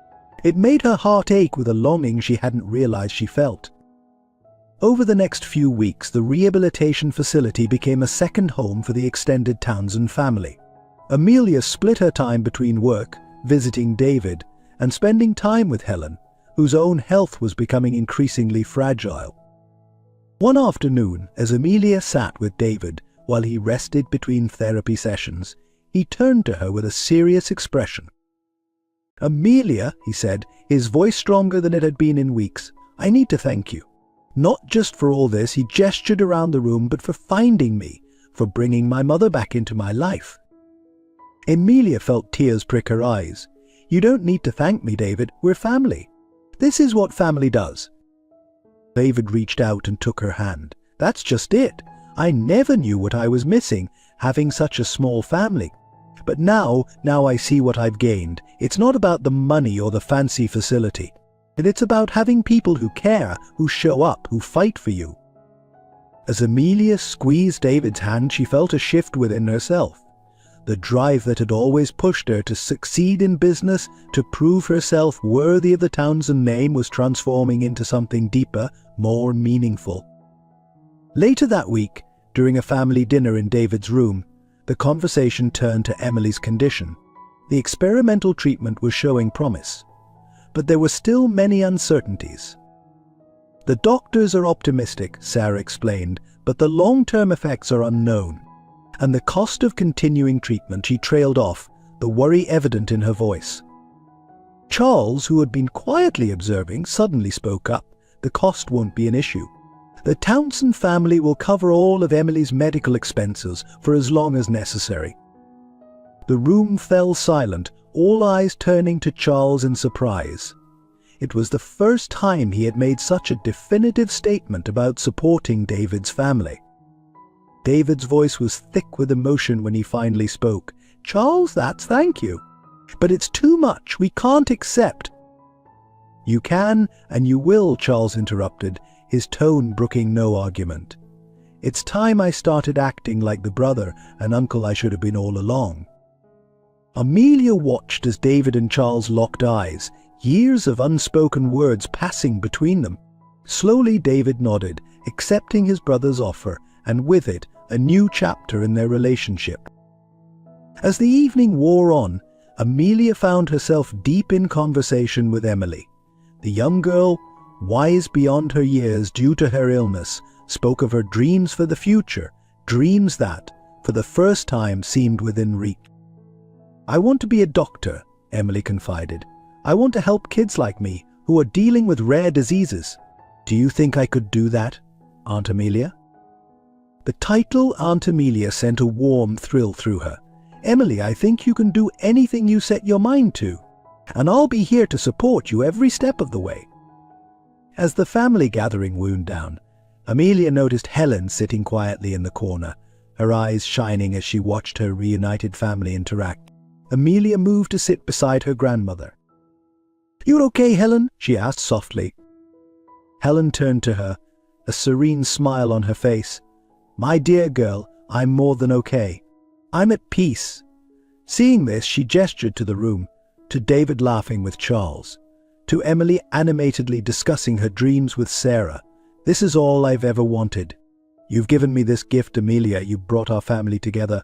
It made her heart ache with a longing she hadn't realized she felt. Over the next few weeks, the rehabilitation facility became a second home for the extended Townsend family. Amelia split her time between work, visiting David, and spending time with Helen, whose own health was becoming increasingly fragile. One afternoon, as Amelia sat with David while he rested between therapy sessions, he turned to her with a serious expression. "Amelia," he said, his voice stronger than it had been in weeks, "I need to thank you. Not just for all this," he gestured around the room, "but for finding me, for bringing my mother back into my life." Amelia felt tears prick her eyes. "You don't need to thank me, David. We're family. This is what family does." David reached out and took her hand. "That's just it. I never knew what I was missing, having such a small family. But now I see what I've gained. It's not about the money or the fancy facility. And it's about having people who care, who show up, who fight for you." As Amelia squeezed David's hand, she felt a shift within herself. The drive that had always pushed her to succeed in business, to prove herself worthy of the Townsend name, was transforming into something deeper, more meaningful. Later that week, during a family dinner in David's room, the conversation turned to Emily's condition. The experimental treatment was showing promise, but there were still many uncertainties. "The doctors are optimistic," Sarah explained, "but the long-term effects are unknown. And the cost of continuing treatment," she trailed off, the worry evident in her voice. Charles, who had been quietly observing, suddenly spoke up. "The cost won't be an issue. The Townsend family will cover all of Emily's medical expenses for as long as necessary." The room fell silent, all eyes turning to Charles in surprise. It was the first time he had made such a definitive statement about supporting David's family. David's voice was thick with emotion when he finally spoke. "Charles, thank you. But it's too much. We can't accept." "You can and you will," Charles interrupted, his tone brooking no argument. "It's time I started acting like the brother and uncle I should have been all along." Amelia watched as David and Charles locked eyes, years of unspoken words passing between them. Slowly David nodded, accepting his brother's offer, and with it, a new chapter in their relationship. As the evening wore on, Amelia found herself deep in conversation with Emily. The young girl, wise beyond her years due to her illness, spoke of her dreams for the future, dreams that, for the first time, seemed within reach. "I want to be a doctor," Emily confided. "I want to help kids like me, who are dealing with rare diseases." "Do you think I could do that, Aunt Amelia?" The title Aunt Amelia sent a warm thrill through her. "Emily, I think you can do anything you set your mind to, and I'll be here to support you every step of the way." As the family gathering wound down, Amelia noticed Helen sitting quietly in the corner, her eyes shining as she watched her reunited family interact. Amelia moved to sit beside her grandmother. "You're okay, Helen?" she asked softly. Helen turned to her, a serene smile on her face. "My dear girl, I'm more than okay. I'm at peace." Seeing this, she gestured to the room, to David laughing with Charles, to Emily animatedly discussing her dreams with Sarah. "This is all I've ever wanted. You've given me this gift, Amelia. You brought our family together."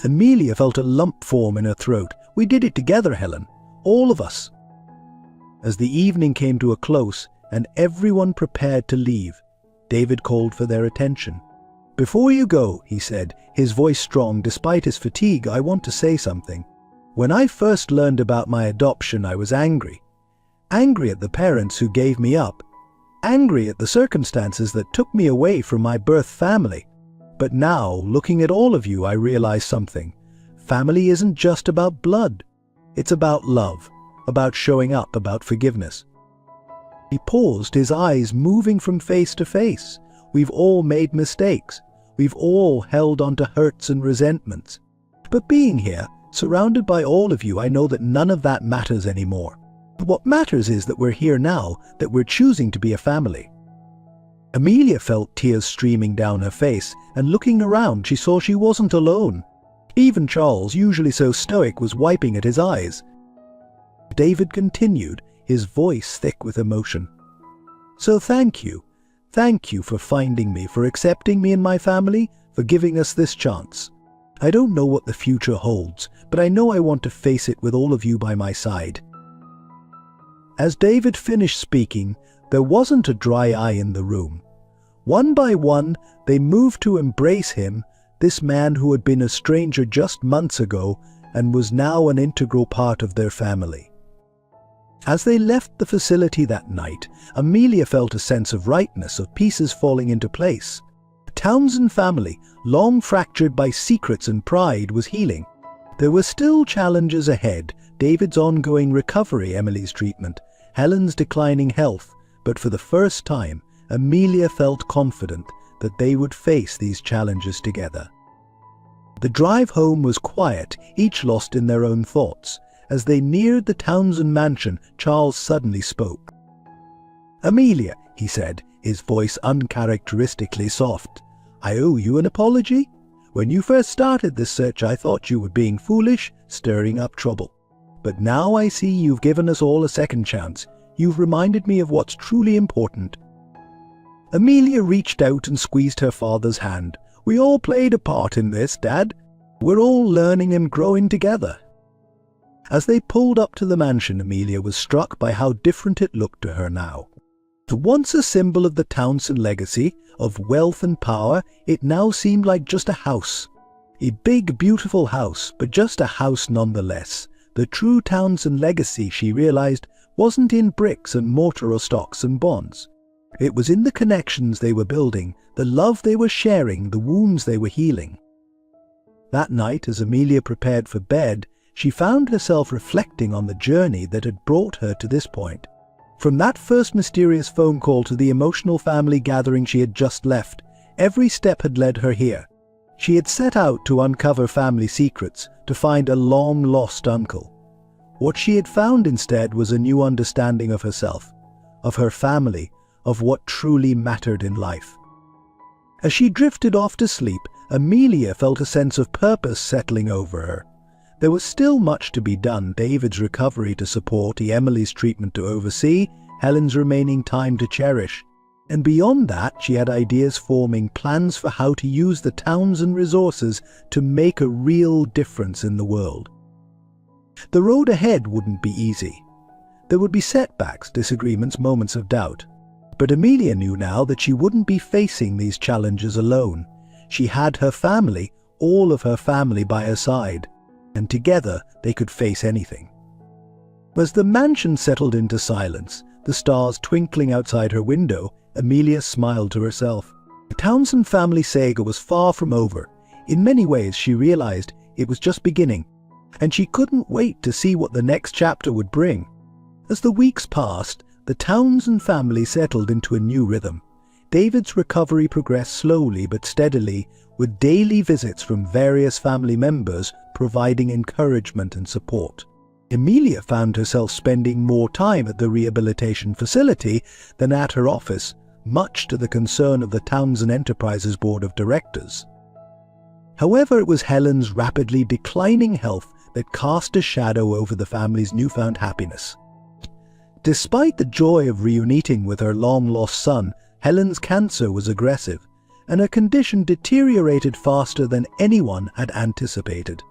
Amelia felt a lump form in her throat. "We did it together, Helen. All of us." As the evening came to a close and everyone prepared to leave, David called for their attention. "Before you go," he said, his voice strong despite his fatigue, "I want to say something. When I first learned about my adoption, I was angry. Angry at the parents who gave me up. Angry at the circumstances that took me away from my birth family. But now, looking at all of you, I realize something. Family isn't just about blood. It's about love, about showing up, about forgiveness." He paused, his eyes moving from face to face. "We've all made mistakes. We've all held on to hurts and resentments. But being here, surrounded by all of you, I know that none of that matters anymore. What matters is that we're here now, that we're choosing to be a family." Amelia felt tears streaming down her face, and looking around, she saw she wasn't alone. Even Charles, usually so stoic, was wiping at his eyes. David continued, his voice thick with emotion. "So thank you. Thank you for finding me, for accepting me and my family, for giving us this chance. I don't know what the future holds, but I know I want to face it with all of you by my side." As David finished speaking, there wasn't a dry eye in the room. One by one, they moved to embrace him, this man who had been a stranger just months ago and was now an integral part of their family. As they left the facility that night, Amelia felt a sense of rightness, of pieces falling into place. The Townsend family, long fractured by secrets and pride, was healing. There were still challenges ahead: David's ongoing recovery, Emily's treatment, Helen's declining health, but for the first time, Amelia felt confident that they would face these challenges together. The drive home was quiet, each lost in their own thoughts. As they neared the Townsend mansion, Charles suddenly spoke. "Amelia," he said, his voice uncharacteristically soft, "I owe you an apology. When you first started this search, I thought you were being foolish, stirring up trouble. But now I see you've given us all a second chance. You've reminded me of what's truly important." Amelia reached out and squeezed her father's hand. "We all played a part in this, Dad. We're all learning and growing together." As they pulled up to the mansion, Amelia was struck by how different it looked to her now. The once a symbol of the Townsend legacy, of wealth and power, it now seemed like just a house. A big, beautiful house, but just a house nonetheless. The true Townsend legacy, she realized, wasn't in bricks and mortar or stocks and bonds. It was in the connections they were building, the love they were sharing, the wounds they were healing. That night, as Amelia prepared for bed, she found herself reflecting on the journey that had brought her to this point. From that first mysterious phone call to the emotional family gathering she had just left, every step had led her here. She had set out to uncover family secrets, to find a long-lost uncle. What she had found instead was a new understanding of herself, of her family, of what truly mattered in life. As she drifted off to sleep, Amelia felt a sense of purpose settling over her. There was still much to be done: David's recovery to support, Emily's treatment to oversee, Helen's remaining time to cherish. And beyond that, she had ideas forming, plans for how to use the Townsend resources to make a real difference in the world. The road ahead wouldn't be easy. There would be setbacks, disagreements, moments of doubt. But Amelia knew now that she wouldn't be facing these challenges alone. She had her family, all of her family, by her side. And together they could face anything. As the mansion settled into silence, the stars twinkling outside her window, Amelia smiled to herself. The Townsend family saga was far from over. In many ways, she realized it was just beginning, and she couldn't wait to see what the next chapter would bring. As the weeks passed, the Townsend family settled into a new rhythm. David's recovery progressed slowly but steadily, with daily visits from various family members providing encouragement and support. Amelia found herself spending more time at the rehabilitation facility than at her office, much to the concern of the Townsend Enterprises Board of Directors. However, it was Helen's rapidly declining health that cast a shadow over the family's newfound happiness. Despite the joy of reuniting with her long-lost son, Helen's cancer was aggressive, and her condition deteriorated faster than anyone had anticipated.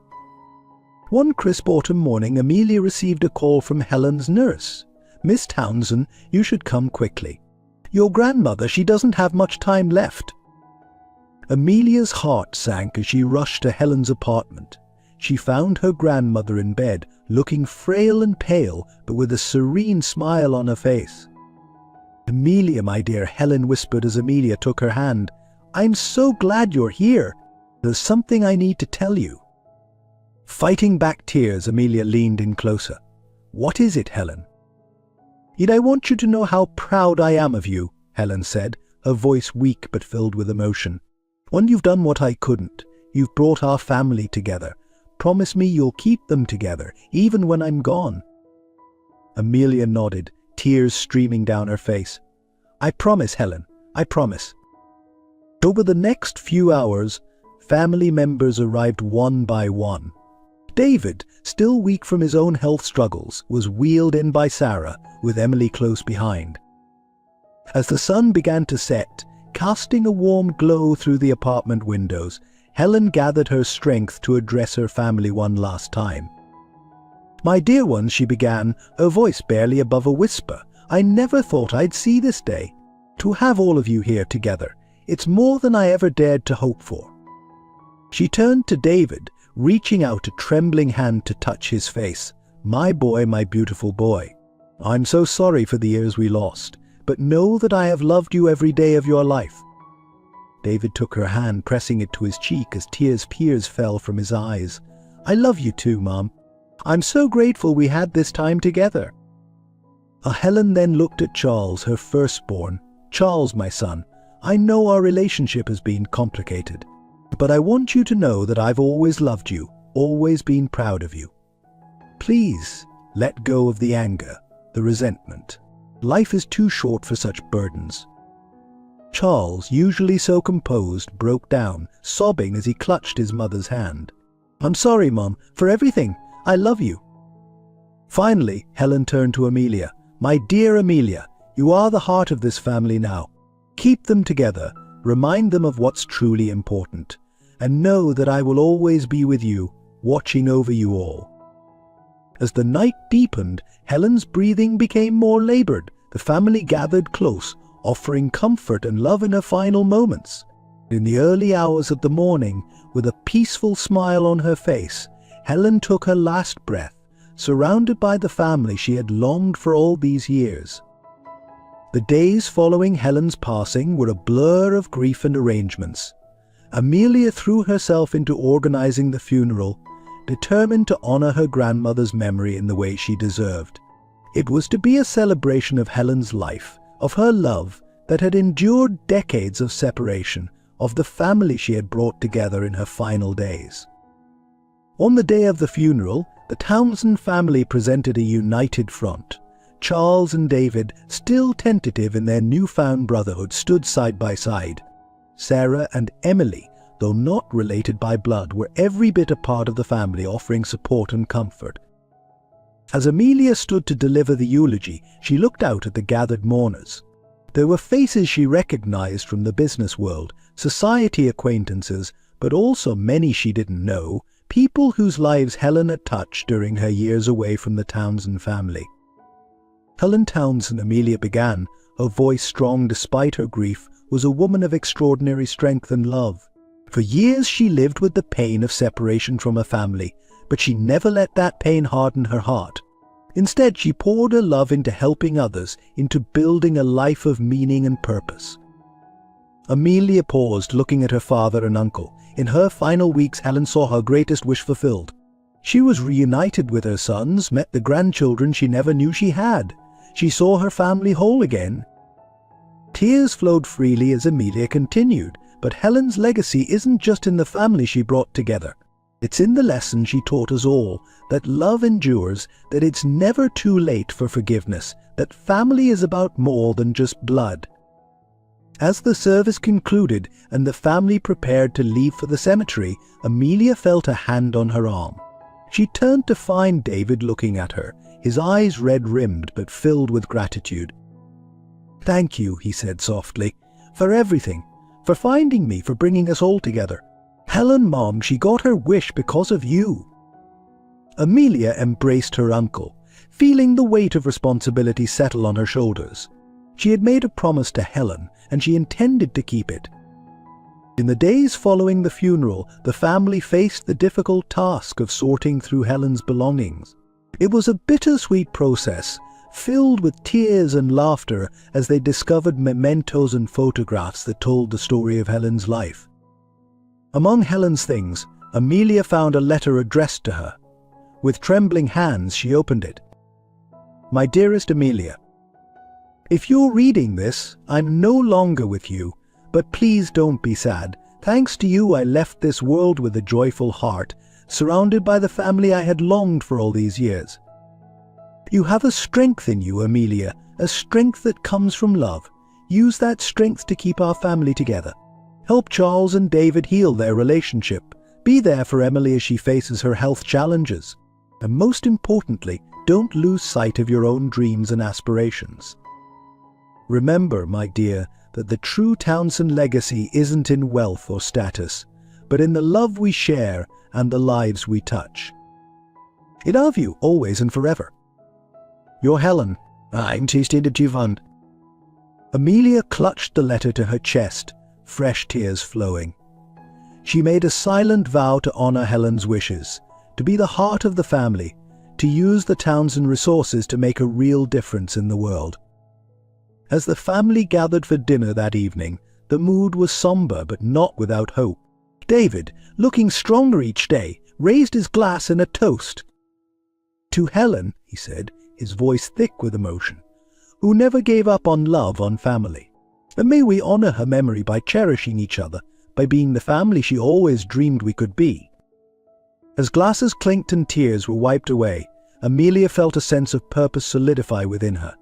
One crisp autumn morning, Amelia received a call from Helen's nurse. "Miss Townsend, you should come quickly. Your grandmother, she doesn't have much time left." Amelia's heart sank as she rushed to Helen's apartment. She found her grandmother in bed, looking frail and pale, but with a serene smile on her face. "Amelia, my dear," Helen whispered as Amelia took her hand. "I'm so glad you're here. There's something I need to tell you." Fighting back tears, Amelia leaned in closer. "What is it, Helen?" "I want you to know how proud I am of you," Helen said, her voice weak but filled with emotion. "You've done what I couldn't. You've brought our family together. Promise me you'll keep them together, even when I'm gone." Amelia nodded, tears streaming down her face. "I promise, Helen, I promise." Over the next few hours, family members arrived one by one. David, still weak from his own health struggles, was wheeled in by Sarah, with Emily close behind. As the sun began to set, casting a warm glow through the apartment windows, Helen gathered her strength to address her family one last time. "My dear ones," she began, her voice barely above a whisper, "I never thought I'd see this day. To have all of you here together, it's more than I ever dared to hope for." She turned to David, reaching out a trembling hand to touch his face. "My boy, my beautiful boy. I'm so sorry for the years we lost, but know that I have loved you every day of your life." David took her hand, pressing it to his cheek as tears fell from his eyes. "I love you too, Mom. I'm so grateful we had this time together." Helen then looked at Charles, her firstborn. "Charles, my son, I know our relationship has been complicated, but I want you to know that I've always loved you, always been proud of you. Please let go of the anger, the resentment. Life is too short for such burdens." Charles, usually so composed, broke down, sobbing as he clutched his mother's hand. "I'm sorry, Mom, for everything. I love you." Finally, Helen turned to Amelia. "My dear Amelia, you are the heart of this family now. Keep them together, remind them of what's truly important, and know that I will always be with you, watching over you all." As the night deepened, Helen's breathing became more labored. The family gathered close, offering comfort and love in her final moments. In the early hours of the morning, with a peaceful smile on her face, Helen took her last breath, surrounded by the family she had longed for all these years. The days following Helen's passing were a blur of grief and arrangements. Amelia threw herself into organizing the funeral, determined to honor her grandmother's memory in the way she deserved. It was to be a celebration of Helen's life, of her love that had endured decades of separation, of the family she had brought together in her final days. On the day of the funeral, the Townsend family presented a united front. Charles and David, still tentative in their newfound brotherhood, stood side by side. Sarah and Emily, though not related by blood, were every bit a part of the family, offering support and comfort. As Amelia stood to deliver the eulogy, she looked out at the gathered mourners. There were faces she recognized from the business world, society acquaintances, but also many she didn't know, people whose lives Helen had touched during her years away from the Townsend family. Helen Townsend, Amelia began, her voice strong despite her grief, was a woman of extraordinary strength and love. For years she lived with the pain of separation from her family, but she never let that pain harden her heart. Instead, she poured her love into helping others, into building a life of meaning and purpose. Amelia paused, looking at her father and uncle. In her final weeks, Helen saw her greatest wish fulfilled. She was reunited with her sons, met the grandchildren she never knew she had. She saw her family whole again. Tears flowed freely as Amelia continued, but Helen's legacy isn't just in the family she brought together. It's in the lesson she taught us all, that love endures, that it's never too late for forgiveness, that family is about more than just blood. As the service concluded and the family prepared to leave for the cemetery, Amelia felt a hand on her arm. She turned to find David looking at her, his eyes red-rimmed but filled with gratitude. "Thank you," he said softly, "for everything, for finding me, for bringing us all together. Helen, Mom, she got her wish because of you." Amelia embraced her uncle, feeling the weight of responsibility settle on her shoulders. She had made a promise to Helen, and she intended to keep it. In the days following the funeral, the family faced the difficult task of sorting through Helen's belongings. It was a bittersweet process, filled with tears and laughter as they discovered mementos and photographs that told the story of Helen's life. Among Helen's things, Amelia found a letter addressed to her. With trembling hands, she opened it. "My dearest Amelia, if you're reading this, I'm no longer with you, but please don't be sad. Thanks to you, I left this world with a joyful heart, surrounded by the family I had longed for all these years. You have a strength in you, Amelia, a strength that comes from love. Use that strength to keep our family together. Help Charles and David heal their relationship. Be there for Emily as she faces her health challenges. And most importantly, don't lose sight of your own dreams and aspirations. Remember, my dear, that the true Townsend legacy isn't in wealth or status, but in the love we share and the lives we touch. I love you, always and forever. Your Helen. I'm tasted at you fund." Amelia clutched the letter to her chest, fresh tears flowing. She made a silent vow to honor Helen's wishes, to be the heart of the family, to use the Townsend resources to make a real difference in the world. As the family gathered for dinner that evening, the mood was somber but not without hope. David, looking stronger each day, raised his glass in a toast. "To Helen," he said, his voice thick with emotion, "who never gave up on love, on family. And may we honor her memory by cherishing each other, by being the family she always dreamed we could be." As glasses clinked and tears were wiped away, Amelia felt a sense of purpose solidify within her.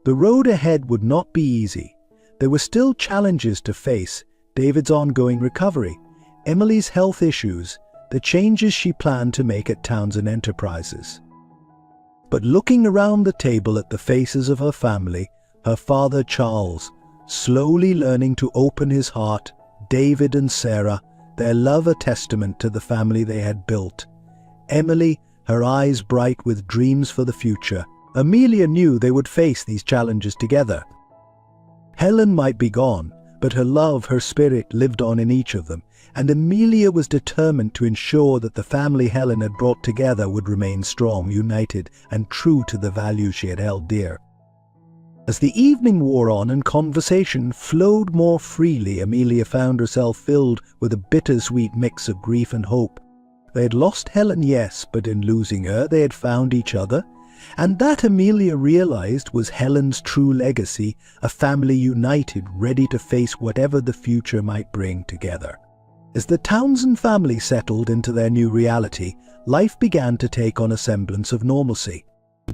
The road ahead would not be easy. There were still challenges to face: David's ongoing recovery, Emily's health issues, the changes she planned to make at Townsend Enterprises. But looking around the table at the faces of her family, her father Charles, slowly learning to open his heart, David and Sarah, their love a testament to the family they had built, Emily, her eyes bright with dreams for the future, Amelia knew they would face these challenges together. Helen might be gone, but her love, her spirit lived on in each of them, and Amelia was determined to ensure that the family Helen had brought together would remain strong, united, and true to the values she had held dear. As the evening wore on and conversation flowed more freely, Amelia found herself filled with a bittersweet mix of grief and hope. They had lost Helen, yes, but in losing her they had found each other, and that, Amelia realized, was Helen's true legacy, a family united, ready to face whatever the future might bring together. As the Townsend family settled into their new reality, life began to take on a semblance of normalcy.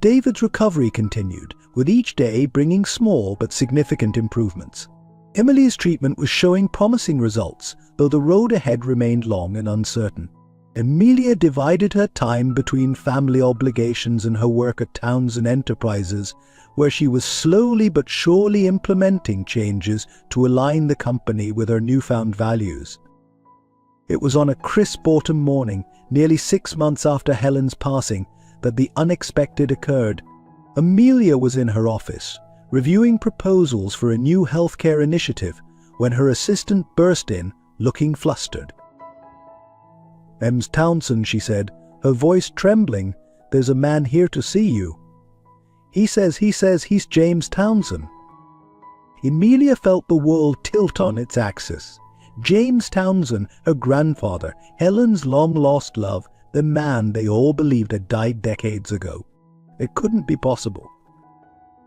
David's recovery continued, with each day bringing small but significant improvements. Emily's treatment was showing promising results, though the road ahead remained long and uncertain. Amelia divided her time between family obligations and her work at Townsend Enterprises, where she was slowly but surely implementing changes to align the company with her newfound values. It was on a crisp autumn morning, nearly 6 months after Helen's passing, that the unexpected occurred. Amelia was in her office, reviewing proposals for a new healthcare initiative, when her assistant burst in, looking flustered. "Ems Townsend," she said, her voice trembling, "there's a man here to see you." He says he's James Townsend." Amelia felt the world tilt on its axis. James Townsend, her grandfather, Helen's long-lost love, the man they all believed had died decades ago. It couldn't be possible.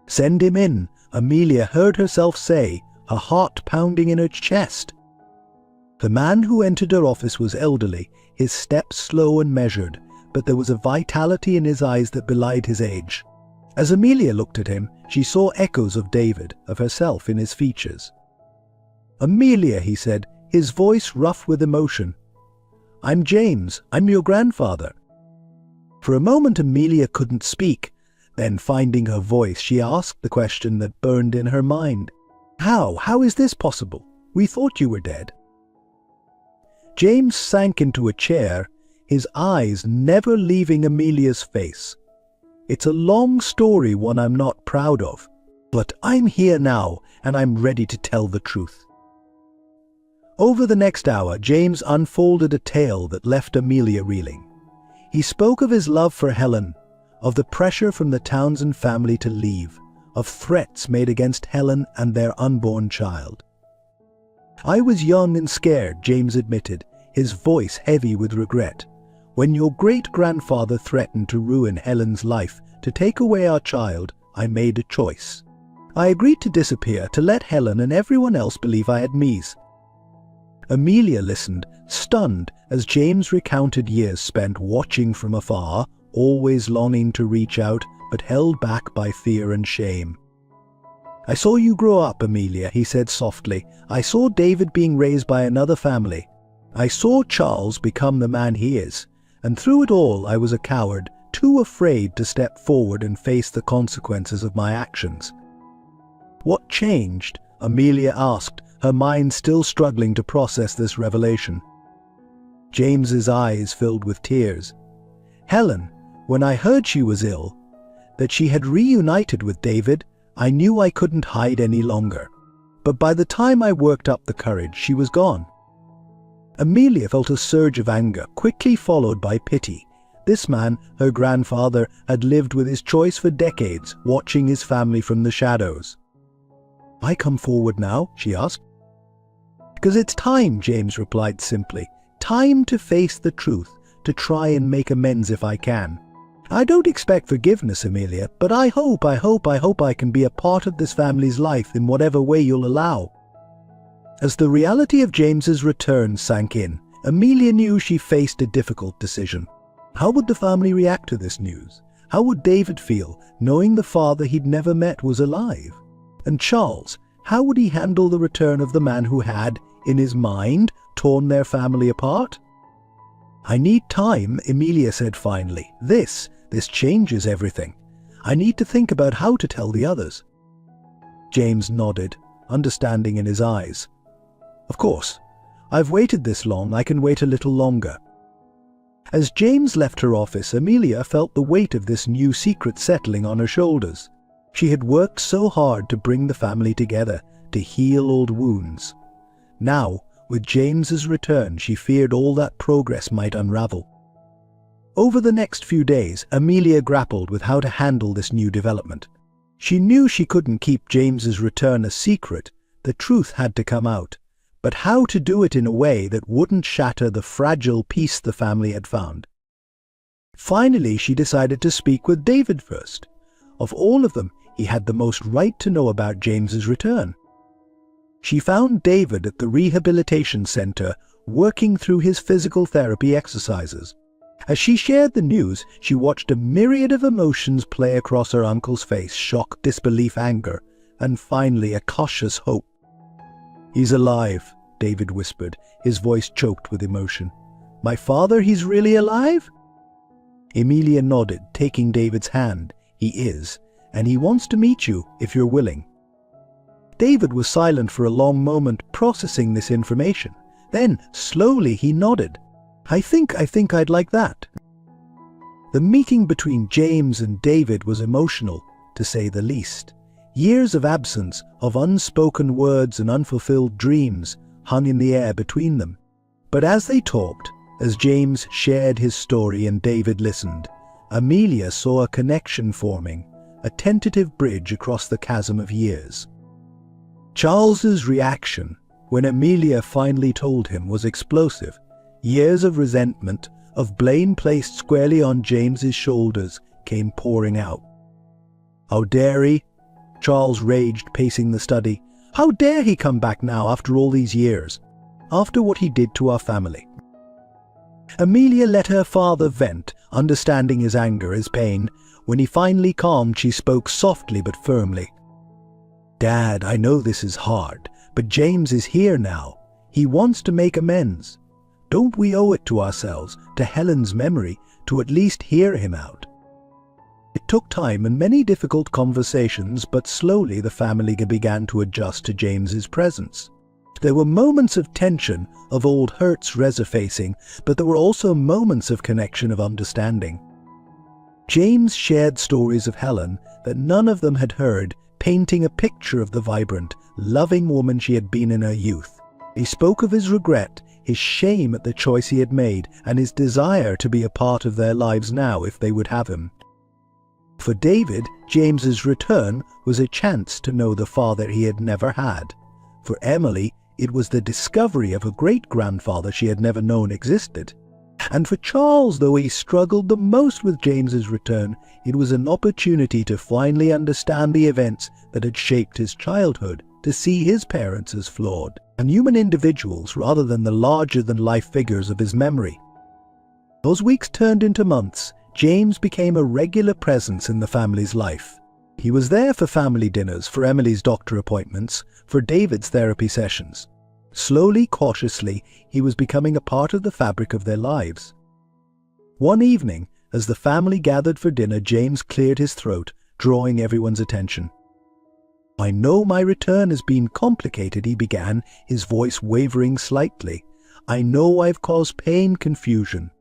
"Send him in," Amelia heard herself say, her heart pounding in her chest. The man who entered her office was elderly, his steps slow and measured, but there was a vitality in his eyes that belied his age. As Amelia looked at him, she saw echoes of David, of herself in his features. "Amelia," he said, his voice rough with emotion. "I'm James. I'm your grandfather." For a moment Amelia couldn't speak. Then, finding her voice, she asked the question that burned in her mind. How is this possible? We thought you were dead." James sank into a chair, his eyes never leaving Amelia's face. "It's a long story, one I'm not proud of, but I'm here now and I'm ready to tell the truth." Over the next hour, James unfolded a tale that left Amelia reeling. He spoke of his love for Helen, of the pressure from the Townsend family to leave, of threats made against Helen and their unborn child. "I was young and scared," James admitted, his voice heavy with regret, "when your great-grandfather threatened to ruin Helen's life, to take away our child. I made a choice. I agreed to disappear, to let Helen and everyone else believe I had MES." Amelia listened, stunned, as James recounted years spent watching from afar, always longing to reach out, but held back by fear and shame. "I saw you grow up, Amelia," he said softly. "I saw David being raised by another family. I saw Charles become the man he is, and through it all I was a coward, too afraid to step forward and face the consequences of my actions." "What changed?" Amelia asked, her mind still struggling to process this revelation. James's eyes filled with tears. "Helen, when I heard she was ill, that she had reunited with David, I knew I couldn't hide any longer. But by the time I worked up the courage, she was gone." Amelia felt a surge of anger, quickly followed by pity. This man, her grandfather, had lived with his choice for decades, watching his family from the shadows. "Why come forward now?" she asked. "Because it's time," James replied simply. "Time to face the truth, to try and make amends if I can. I don't expect forgiveness, Amelia, but I hope I can be a part of this family's life in whatever way you'll allow." As the reality of James's return sank in, Amelia knew she faced a difficult decision. How would the family react to this news? How would David feel, knowing the father he'd never met was alive? And Charles, how would he handle the return of the man who had, in his mind, torn their family apart? "I need time," Amelia said finally. This changes everything. I need to think about how to tell the others." James nodded, understanding in his eyes. "Of course. I've waited this long, I can wait a little longer." As James left her office, Amelia felt the weight of this new secret settling on her shoulders. She had worked so hard to bring the family together, to heal old wounds. Now, with James's return, she feared all that progress might unravel. Over the next few days, Amelia grappled with how to handle this new development. She knew she couldn't keep James's return a secret. The truth had to come out. But how to do it in a way that wouldn't shatter the fragile peace the family had found? Finally, she decided to speak with David first. Of all of them, he had the most right to know about James's return. She found David at the rehabilitation center, working through his physical therapy exercises. As she shared the news, she watched a myriad of emotions play across her uncle's face: shock, disbelief, anger, and finally a cautious hope. "He's alive," David whispered, his voice choked with emotion. "My father, he's really alive?" Amelia nodded, taking David's hand. "He is, and he wants to meet you, if you're willing." David was silent for a long moment, processing this information. Then, slowly, he nodded. I think I'd like that." The meeting between James and David was emotional, to say the least. Years of absence, of unspoken words and unfulfilled dreams, hung in the air between them. But as they talked, as James shared his story and David listened, Amelia saw a connection forming, a tentative bridge across the chasm of years. Charles's reaction, when Amelia finally told him, was explosive. Years of resentment, of blame placed squarely on James's shoulders, came pouring out. "How dare he?" Charles raged, pacing the study. How dare he come back now after all these years, after what he did to our family? Amelia let her father vent, understanding his anger, his pain. When he finally calmed, she spoke softly but firmly. Dad, I know this is hard, but James is here now. He wants to make amends. Don't we owe it to ourselves, to Helen's memory, to at least hear him out? It took time and many difficult conversations, but slowly the family began to adjust to James's presence. There were moments of tension, of old hurts resurfacing, but there were also moments of connection, of understanding. James shared stories of Helen that none of them had heard, painting a picture of the vibrant, loving woman she had been in her youth. He spoke of his regret, his shame at the choice he had made, and his desire to be a part of their lives now if they would have him. For David, James's return was a chance to know the father he had never had. For Emily, it was the discovery of a great-grandfather she had never known existed. And for Charles, though he struggled the most with James's return, it was an opportunity to finally understand the events that had shaped his childhood, to see his parents as flawed and human individuals rather than the larger-than-life figures of his memory. Those weeks turned into months. James became a regular presence in the family's life. He was there for family dinners, for Emily's doctor appointments, for David's therapy sessions. Slowly, cautiously, he was becoming a part of the fabric of their lives. One evening, as the family gathered for dinner, James cleared his throat, drawing everyone's attention. I know my return has been complicated, he began, his voice wavering slightly. I know I've caused pain, confusion.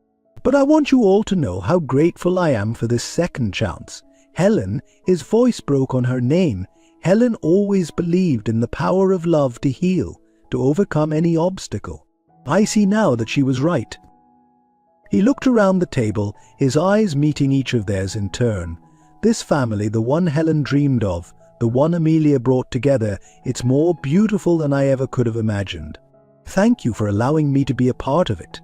But I want you all to know how grateful I am for this second chance. Helen, his voice broke on her name. Helen always believed in the power of love to heal, to overcome any obstacle. I see now that she was right. He looked around the table, his eyes meeting each of theirs in turn. This family, the one Helen dreamed of, the one Amelia brought together, it's more beautiful than I ever could have imagined. Thank you for allowing me to be a part of it.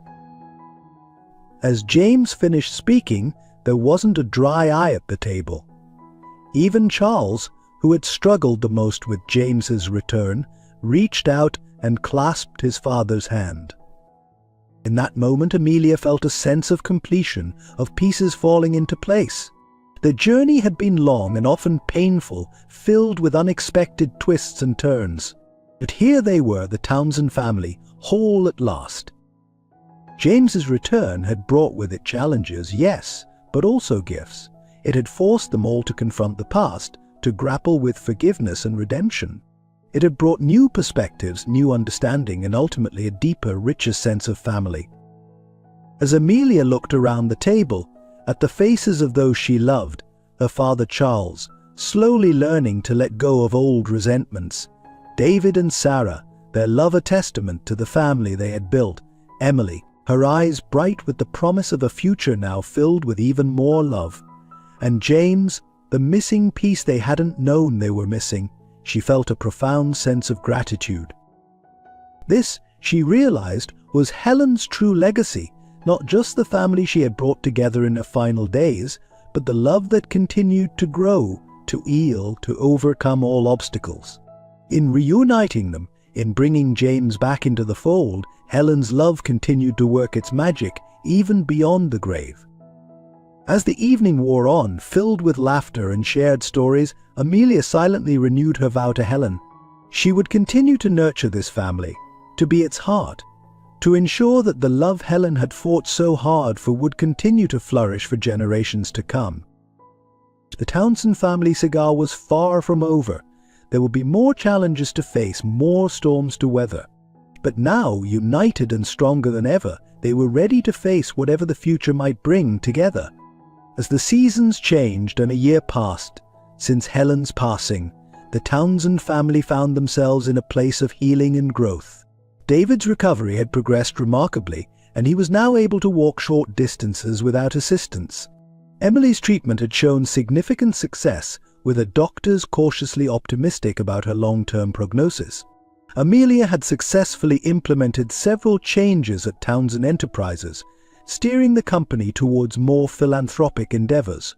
As James finished speaking, there wasn't a dry eye at the table. Even Charles, who had struggled the most with James's return, reached out and clasped his father's hand. In that moment, Amelia felt a sense of completion, of pieces falling into place. The journey had been long and often painful, filled with unexpected twists and turns. But here they were, the Townsend family, whole at last. James's return had brought with it challenges, yes, but also gifts. It had forced them all to confront the past, to grapple with forgiveness and redemption. It had brought new perspectives, new understanding, and ultimately a deeper, richer sense of family. As Amelia looked around the table, at the faces of those she loved, her father Charles, slowly learning to let go of old resentments, David and Sarah, their love a testament to the family they had built, Emily, her eyes bright with the promise of a future now filled with even more love, and James, the missing piece they hadn't known they were missing. She felt a profound sense of gratitude. This, she realized, was Helen's true legacy, not just the family she had brought together in her final days, but the love that continued to grow, to heal, to overcome all obstacles. In reuniting them, in bringing James back into the fold, Helen's love continued to work its magic even beyond the grave. As the evening wore on, filled with laughter and shared stories, Amelia silently renewed her vow to Helen. She would continue to nurture this family, to be its heart, to ensure that the love Helen had fought so hard for would continue to flourish for generations to come. The Townsend family saga was far from over. There would be more challenges to face, more storms to weather. But now, united and stronger than ever, they were ready to face whatever the future might bring together. As the seasons changed and a year passed since Helen's passing, the Townsend family found themselves in a place of healing and growth. David's recovery had progressed remarkably, and he was now able to walk short distances without assistance. Emily's treatment had shown significant success, with the doctors cautiously optimistic about her long-term prognosis. Amelia had successfully implemented several changes at Townsend Enterprises, steering the company towards more philanthropic endeavors.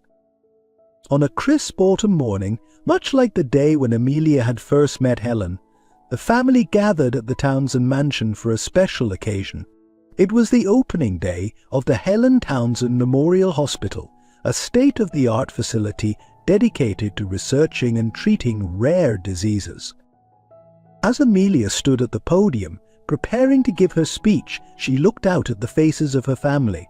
On a crisp autumn morning, much like the day when Amelia had first met Helen, The family gathered at the Townsend mansion for a special occasion. It was the opening day of the Helen Townsend Memorial Hospital, a state-of-the-art facility dedicated to researching and treating rare diseases. As Amelia stood at the podium, preparing to give her speech, she looked out at the faces of her family.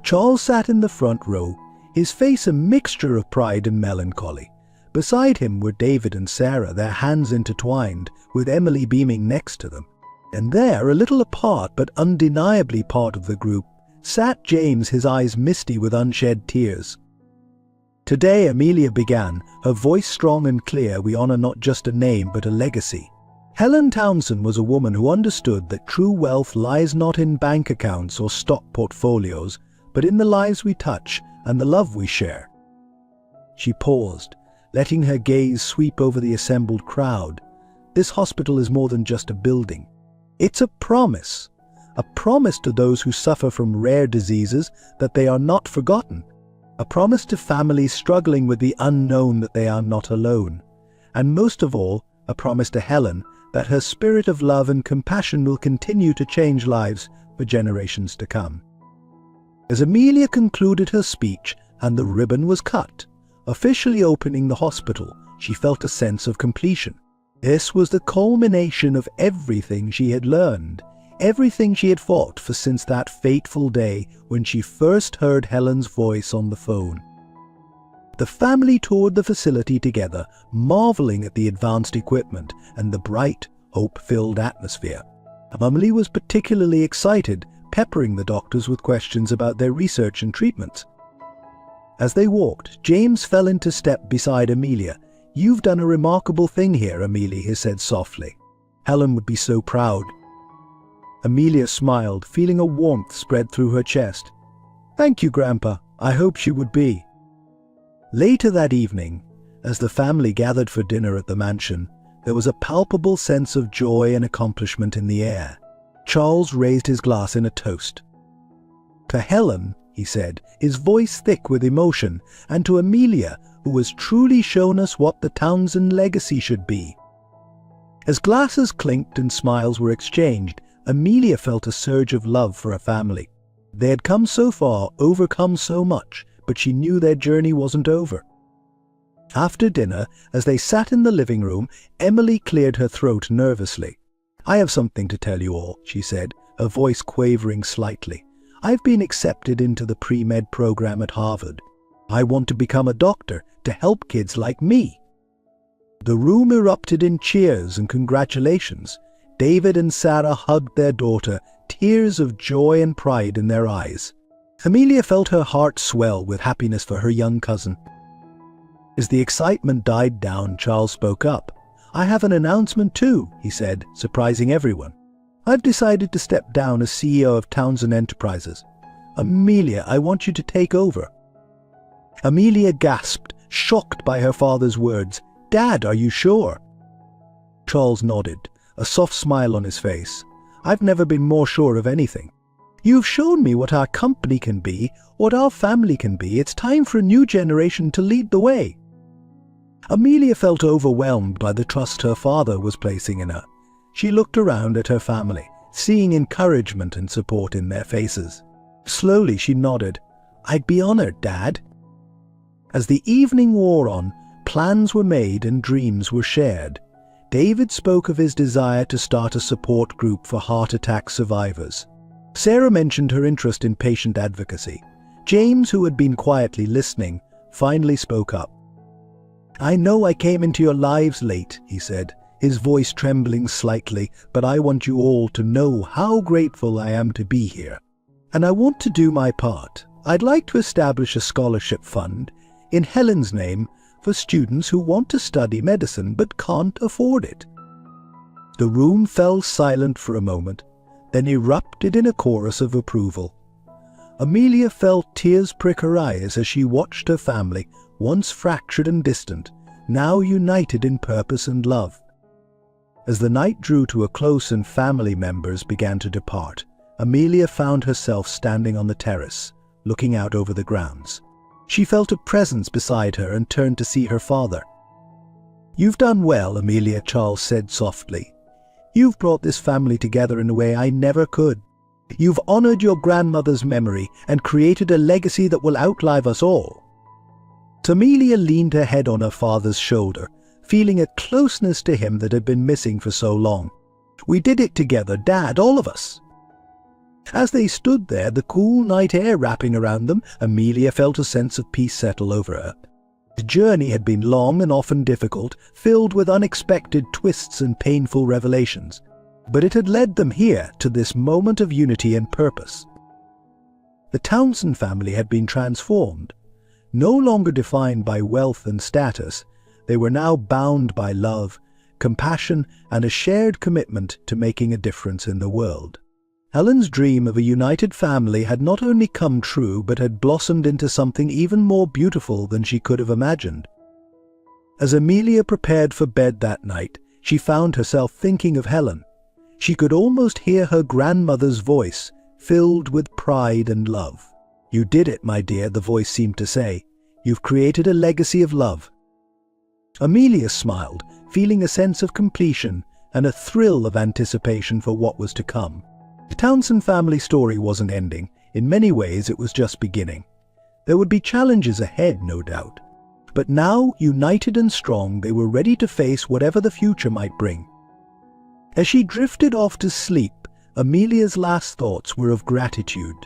Charles sat in the front row, his face a mixture of pride and melancholy. Beside him were David and Sarah, their hands intertwined, with Emily beaming next to them. And there, a little apart but undeniably part of the group, sat James, his eyes misty with unshed tears. "Today," Amelia began, her voice strong and clear, "we honor not just a name but a legacy. Helen Townsend was a woman who understood that true wealth lies not in bank accounts or stock portfolios, but in the lives we touch and the love we share." She paused, letting her gaze sweep over the assembled crowd. This hospital is more than just a building. It's a promise to those who suffer from rare diseases that they are not forgotten, a promise to families struggling with the unknown that they are not alone, and most of all, a promise to Helen that her spirit of love and compassion will continue to change lives for generations to come. As Amelia concluded her speech and the ribbon was cut, officially opening the hospital, she felt a sense of completion. This was the culmination of everything she had learned, everything she had fought for since that fateful day when she first heard Helen's voice on the phone. The family toured the facility together, marveling at the advanced equipment and the bright, hope-filled atmosphere. Emily was particularly excited, peppering the doctors with questions about their research and treatments. As they walked, James fell into step beside Amelia. "You've done a remarkable thing here, Amelia," he said softly. "Helen would be so proud." Amelia smiled, feeling a warmth spread through her chest. "Thank you, Grandpa. I hope she would be." Later that evening, as the family gathered for dinner at the mansion, there was a palpable sense of joy and accomplishment in the air. Charles raised his glass in a toast. "To Helen," he said, his voice thick with emotion, "and to Amelia, who has truly shown us what the Townsend legacy should be." As glasses clinked and smiles were exchanged, Amelia felt a surge of love for her family. They had come so far, overcome so much, but she knew their journey wasn't over. After dinner, as they sat in the living room, Emily cleared her throat nervously. "I have something to tell you all," she said, her voice quavering slightly. "I've been accepted into the pre-med program at Harvard. I want to become a doctor to help kids like me." The room erupted in cheers and congratulations. David and Sarah hugged their daughter, tears of joy and pride in their eyes. Amelia felt her heart swell with happiness for her young cousin. As the excitement died down, Charles spoke up. "I have an announcement too," he said, surprising everyone. "I've decided to step down as CEO of Townsend Enterprises. Amelia, I want you to take over." Amelia gasped, shocked by her father's words. "Dad, are you sure?" Charles nodded, a soft smile on his face. "I've never been more sure of anything. You've shown me what our company can be, what our family can be. It's time for a new generation to lead the way." Amelia felt overwhelmed by the trust her father was placing in her. She looked around at her family, seeing encouragement and support in their faces. Slowly she nodded. "I'd be honored, Dad." As the evening wore on, plans were made and dreams were shared. David spoke of his desire to start a support group for heart attack survivors. Sarah mentioned her interest in patient advocacy. James, who had been quietly listening, finally spoke up. "I know I came into your lives late," he said, his voice trembling slightly, "but I want you all to know how grateful I am to be here. And I want to do my part. I'd like to establish a scholarship fund, in Helen's name, for students who want to study medicine but can't afford it." The room fell silent for a moment, then erupted in a chorus of approval. Amelia felt tears prick her eyes as she watched her family, once fractured and distant, now united in purpose and love. As the night drew to a close and family members began to depart, Amelia found herself standing on the terrace, looking out over the grounds. She felt a presence beside her and turned to see her father. "You've done well, Amelia," Charles said softly. You've brought this family together in a way I never could. You've honored your grandmother's memory and created a legacy that will outlive us all." Amelia leaned her head on her father's shoulder, feeling a closeness to him that had been missing for so long. "We did it together, Dad, all of us." As they stood there, the cool night air wrapping around them, Amelia felt a sense of peace settle over her. The journey had been long and often difficult, filled with unexpected twists and painful revelations. But it had led them here, to this moment of unity and purpose. The Townsend family had been transformed. No longer defined by wealth and status, they were now bound by love, compassion, and a shared commitment to making a difference in the world. Helen's dream of a united family had not only come true, but had blossomed into something even more beautiful than she could have imagined. As Amelia prepared for bed that night, she found herself thinking of Helen. She could almost hear her grandmother's voice, filled with pride and love. "You did it, my dear," the voice seemed to say. "You've created a legacy of love." Amelia smiled, feeling a sense of completion and a thrill of anticipation for what was to come. The Townsend family story wasn't ending. In many ways, it was just beginning. There would be challenges ahead, no doubt. But now, united and strong, they were ready to face whatever the future might bring. As she drifted off to sleep, Amelia's last thoughts were of gratitude.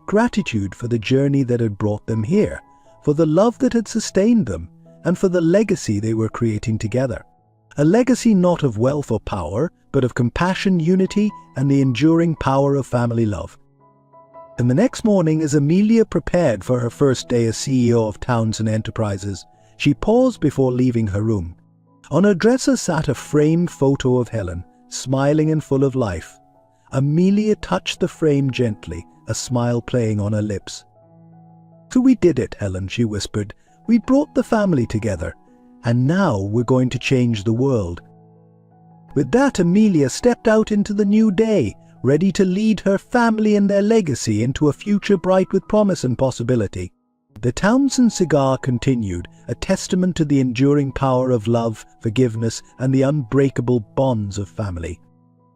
Gratitude for the journey that had brought them here, for the love that had sustained them, and for the legacy they were creating together. A legacy not of wealth or power, but of compassion, unity, and the enduring power of family love. And the next morning, as Amelia prepared for her first day as CEO of Townsend Enterprises, she paused before leaving her room. On her dresser sat a framed photo of Helen, smiling and full of life. Amelia touched the frame gently, a smile playing on her lips. "So we did it, Helen," she whispered. "We brought the family together, and now we're going to change the world." With that, Amelia stepped out into the new day, ready to lead her family and their legacy into a future bright with promise and possibility. The Townsend cigar continued, a testament to the enduring power of love, forgiveness, and the unbreakable bonds of family.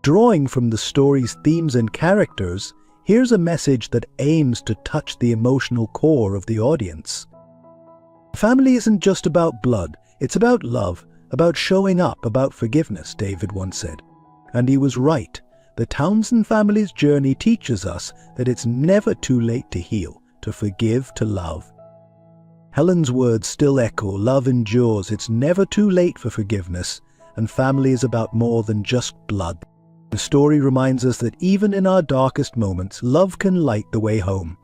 Drawing from the story's themes and characters, here's a message that aims to touch the emotional core of the audience. Family isn't just about blood, it's about love, about showing up, about forgiveness, David once said. And he was right. The Townsend family's journey teaches us that it's never too late to heal, to forgive, to love. Helen's words still echo, love endures, it's never too late for forgiveness, and family is about more than just blood. The story reminds us that even in our darkest moments, love can light the way home.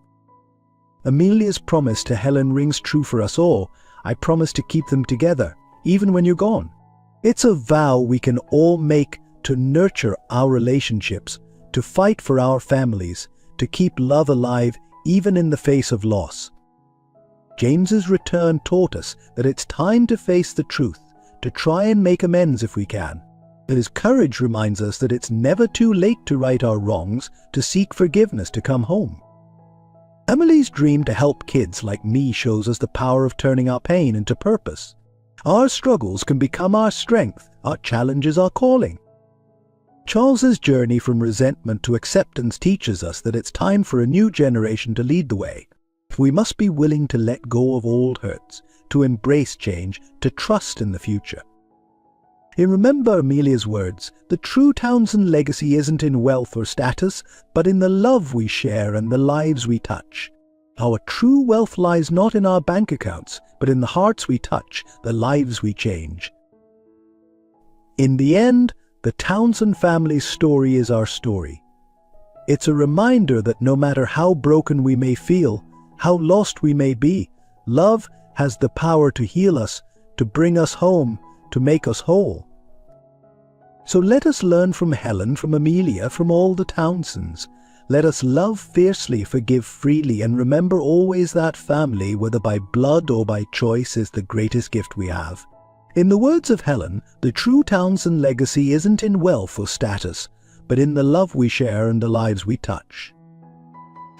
Amelia's promise to Helen rings true for us all. "I promise to keep them together, even when you're gone." It's a vow we can all make to nurture our relationships, to fight for our families, to keep love alive even in the face of loss. James's return taught us that it's time to face the truth, to try and make amends if we can. That his courage reminds us that it's never too late to right our wrongs, to seek forgiveness, to come home. Emily's dream to help kids like me shows us the power of turning our pain into purpose. Our struggles can become our strength, our challenges our calling. Charles's journey from resentment to acceptance teaches us that it's time for a new generation to lead the way. We must be willing to let go of old hurts, to embrace change, to trust in the future. And remember Amelia's words, the true Townsend legacy isn't in wealth or status, but in the love we share and the lives we touch. Our true wealth lies not in our bank accounts, but in the hearts we touch, the lives we change. In the end, the Townsend family's story is our story. It's a reminder that no matter how broken we may feel, how lost we may be, love has the power to heal us, to bring us home, to make us whole. So let us learn from Helen, from Amelia, from all the Townsends. Let us love fiercely, forgive freely, and remember always that family, whether by blood or by choice, is the greatest gift we have. In the words of Helen, the true Townsend legacy isn't in wealth or status, but in the love we share and the lives we touch.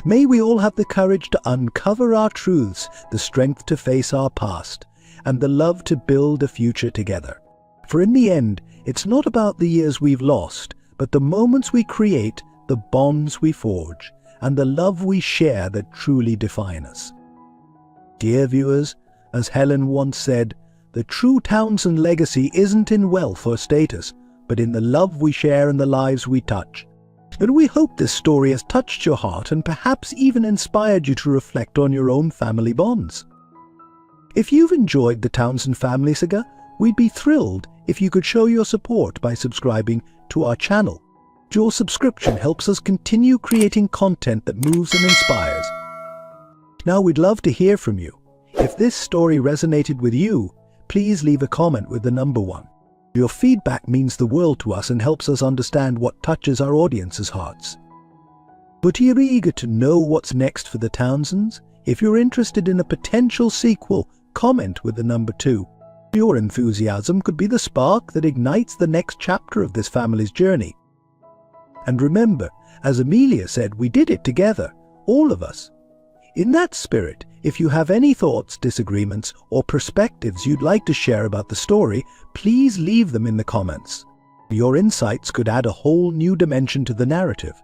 May we all have the courage to uncover our truths, the strength to face our past, and the love to build a future together. For in the end, It's not about the years we've lost, but the moments we create, the bonds we forge, and the love we share that truly define us. Dear viewers, as Helen once said, the true Townsend legacy isn't in wealth or status, but in the love we share and the lives we touch. And we hope this story has touched your heart and perhaps even inspired you to reflect on your own family bonds. If you've enjoyed the Townsend family saga, we'd be thrilled if you could show your support by subscribing to our channel. Your subscription helps us continue creating content that moves and inspires. Now we'd love to hear from you. If this story resonated with you, please leave a comment with the number 1. Your feedback means the world to us and helps us understand what touches our audience's hearts. But you're eager to know what's next for the Townsends? If you're interested in a potential sequel, comment with the number 2. Your enthusiasm could be the spark that ignites the next chapter of this family's journey. And remember, as Amelia said, we did it together, all of us. In that spirit, if you have any thoughts, disagreements, or perspectives you'd like to share about the story, please leave them in the comments. Your insights could add a whole new dimension to the narrative.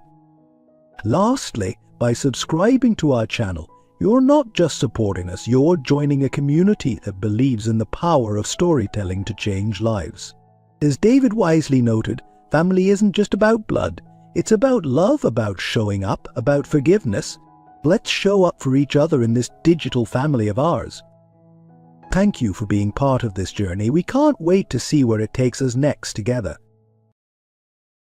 Lastly, by subscribing to our channel, you're not just supporting us, you're joining a community that believes in the power of storytelling to change lives. As David wisely noted, family isn't just about blood, it's about love, about showing up, about forgiveness. Let's show up for each other in this digital family of ours. Thank you for being part of this journey. We can't wait to see where it takes us next together.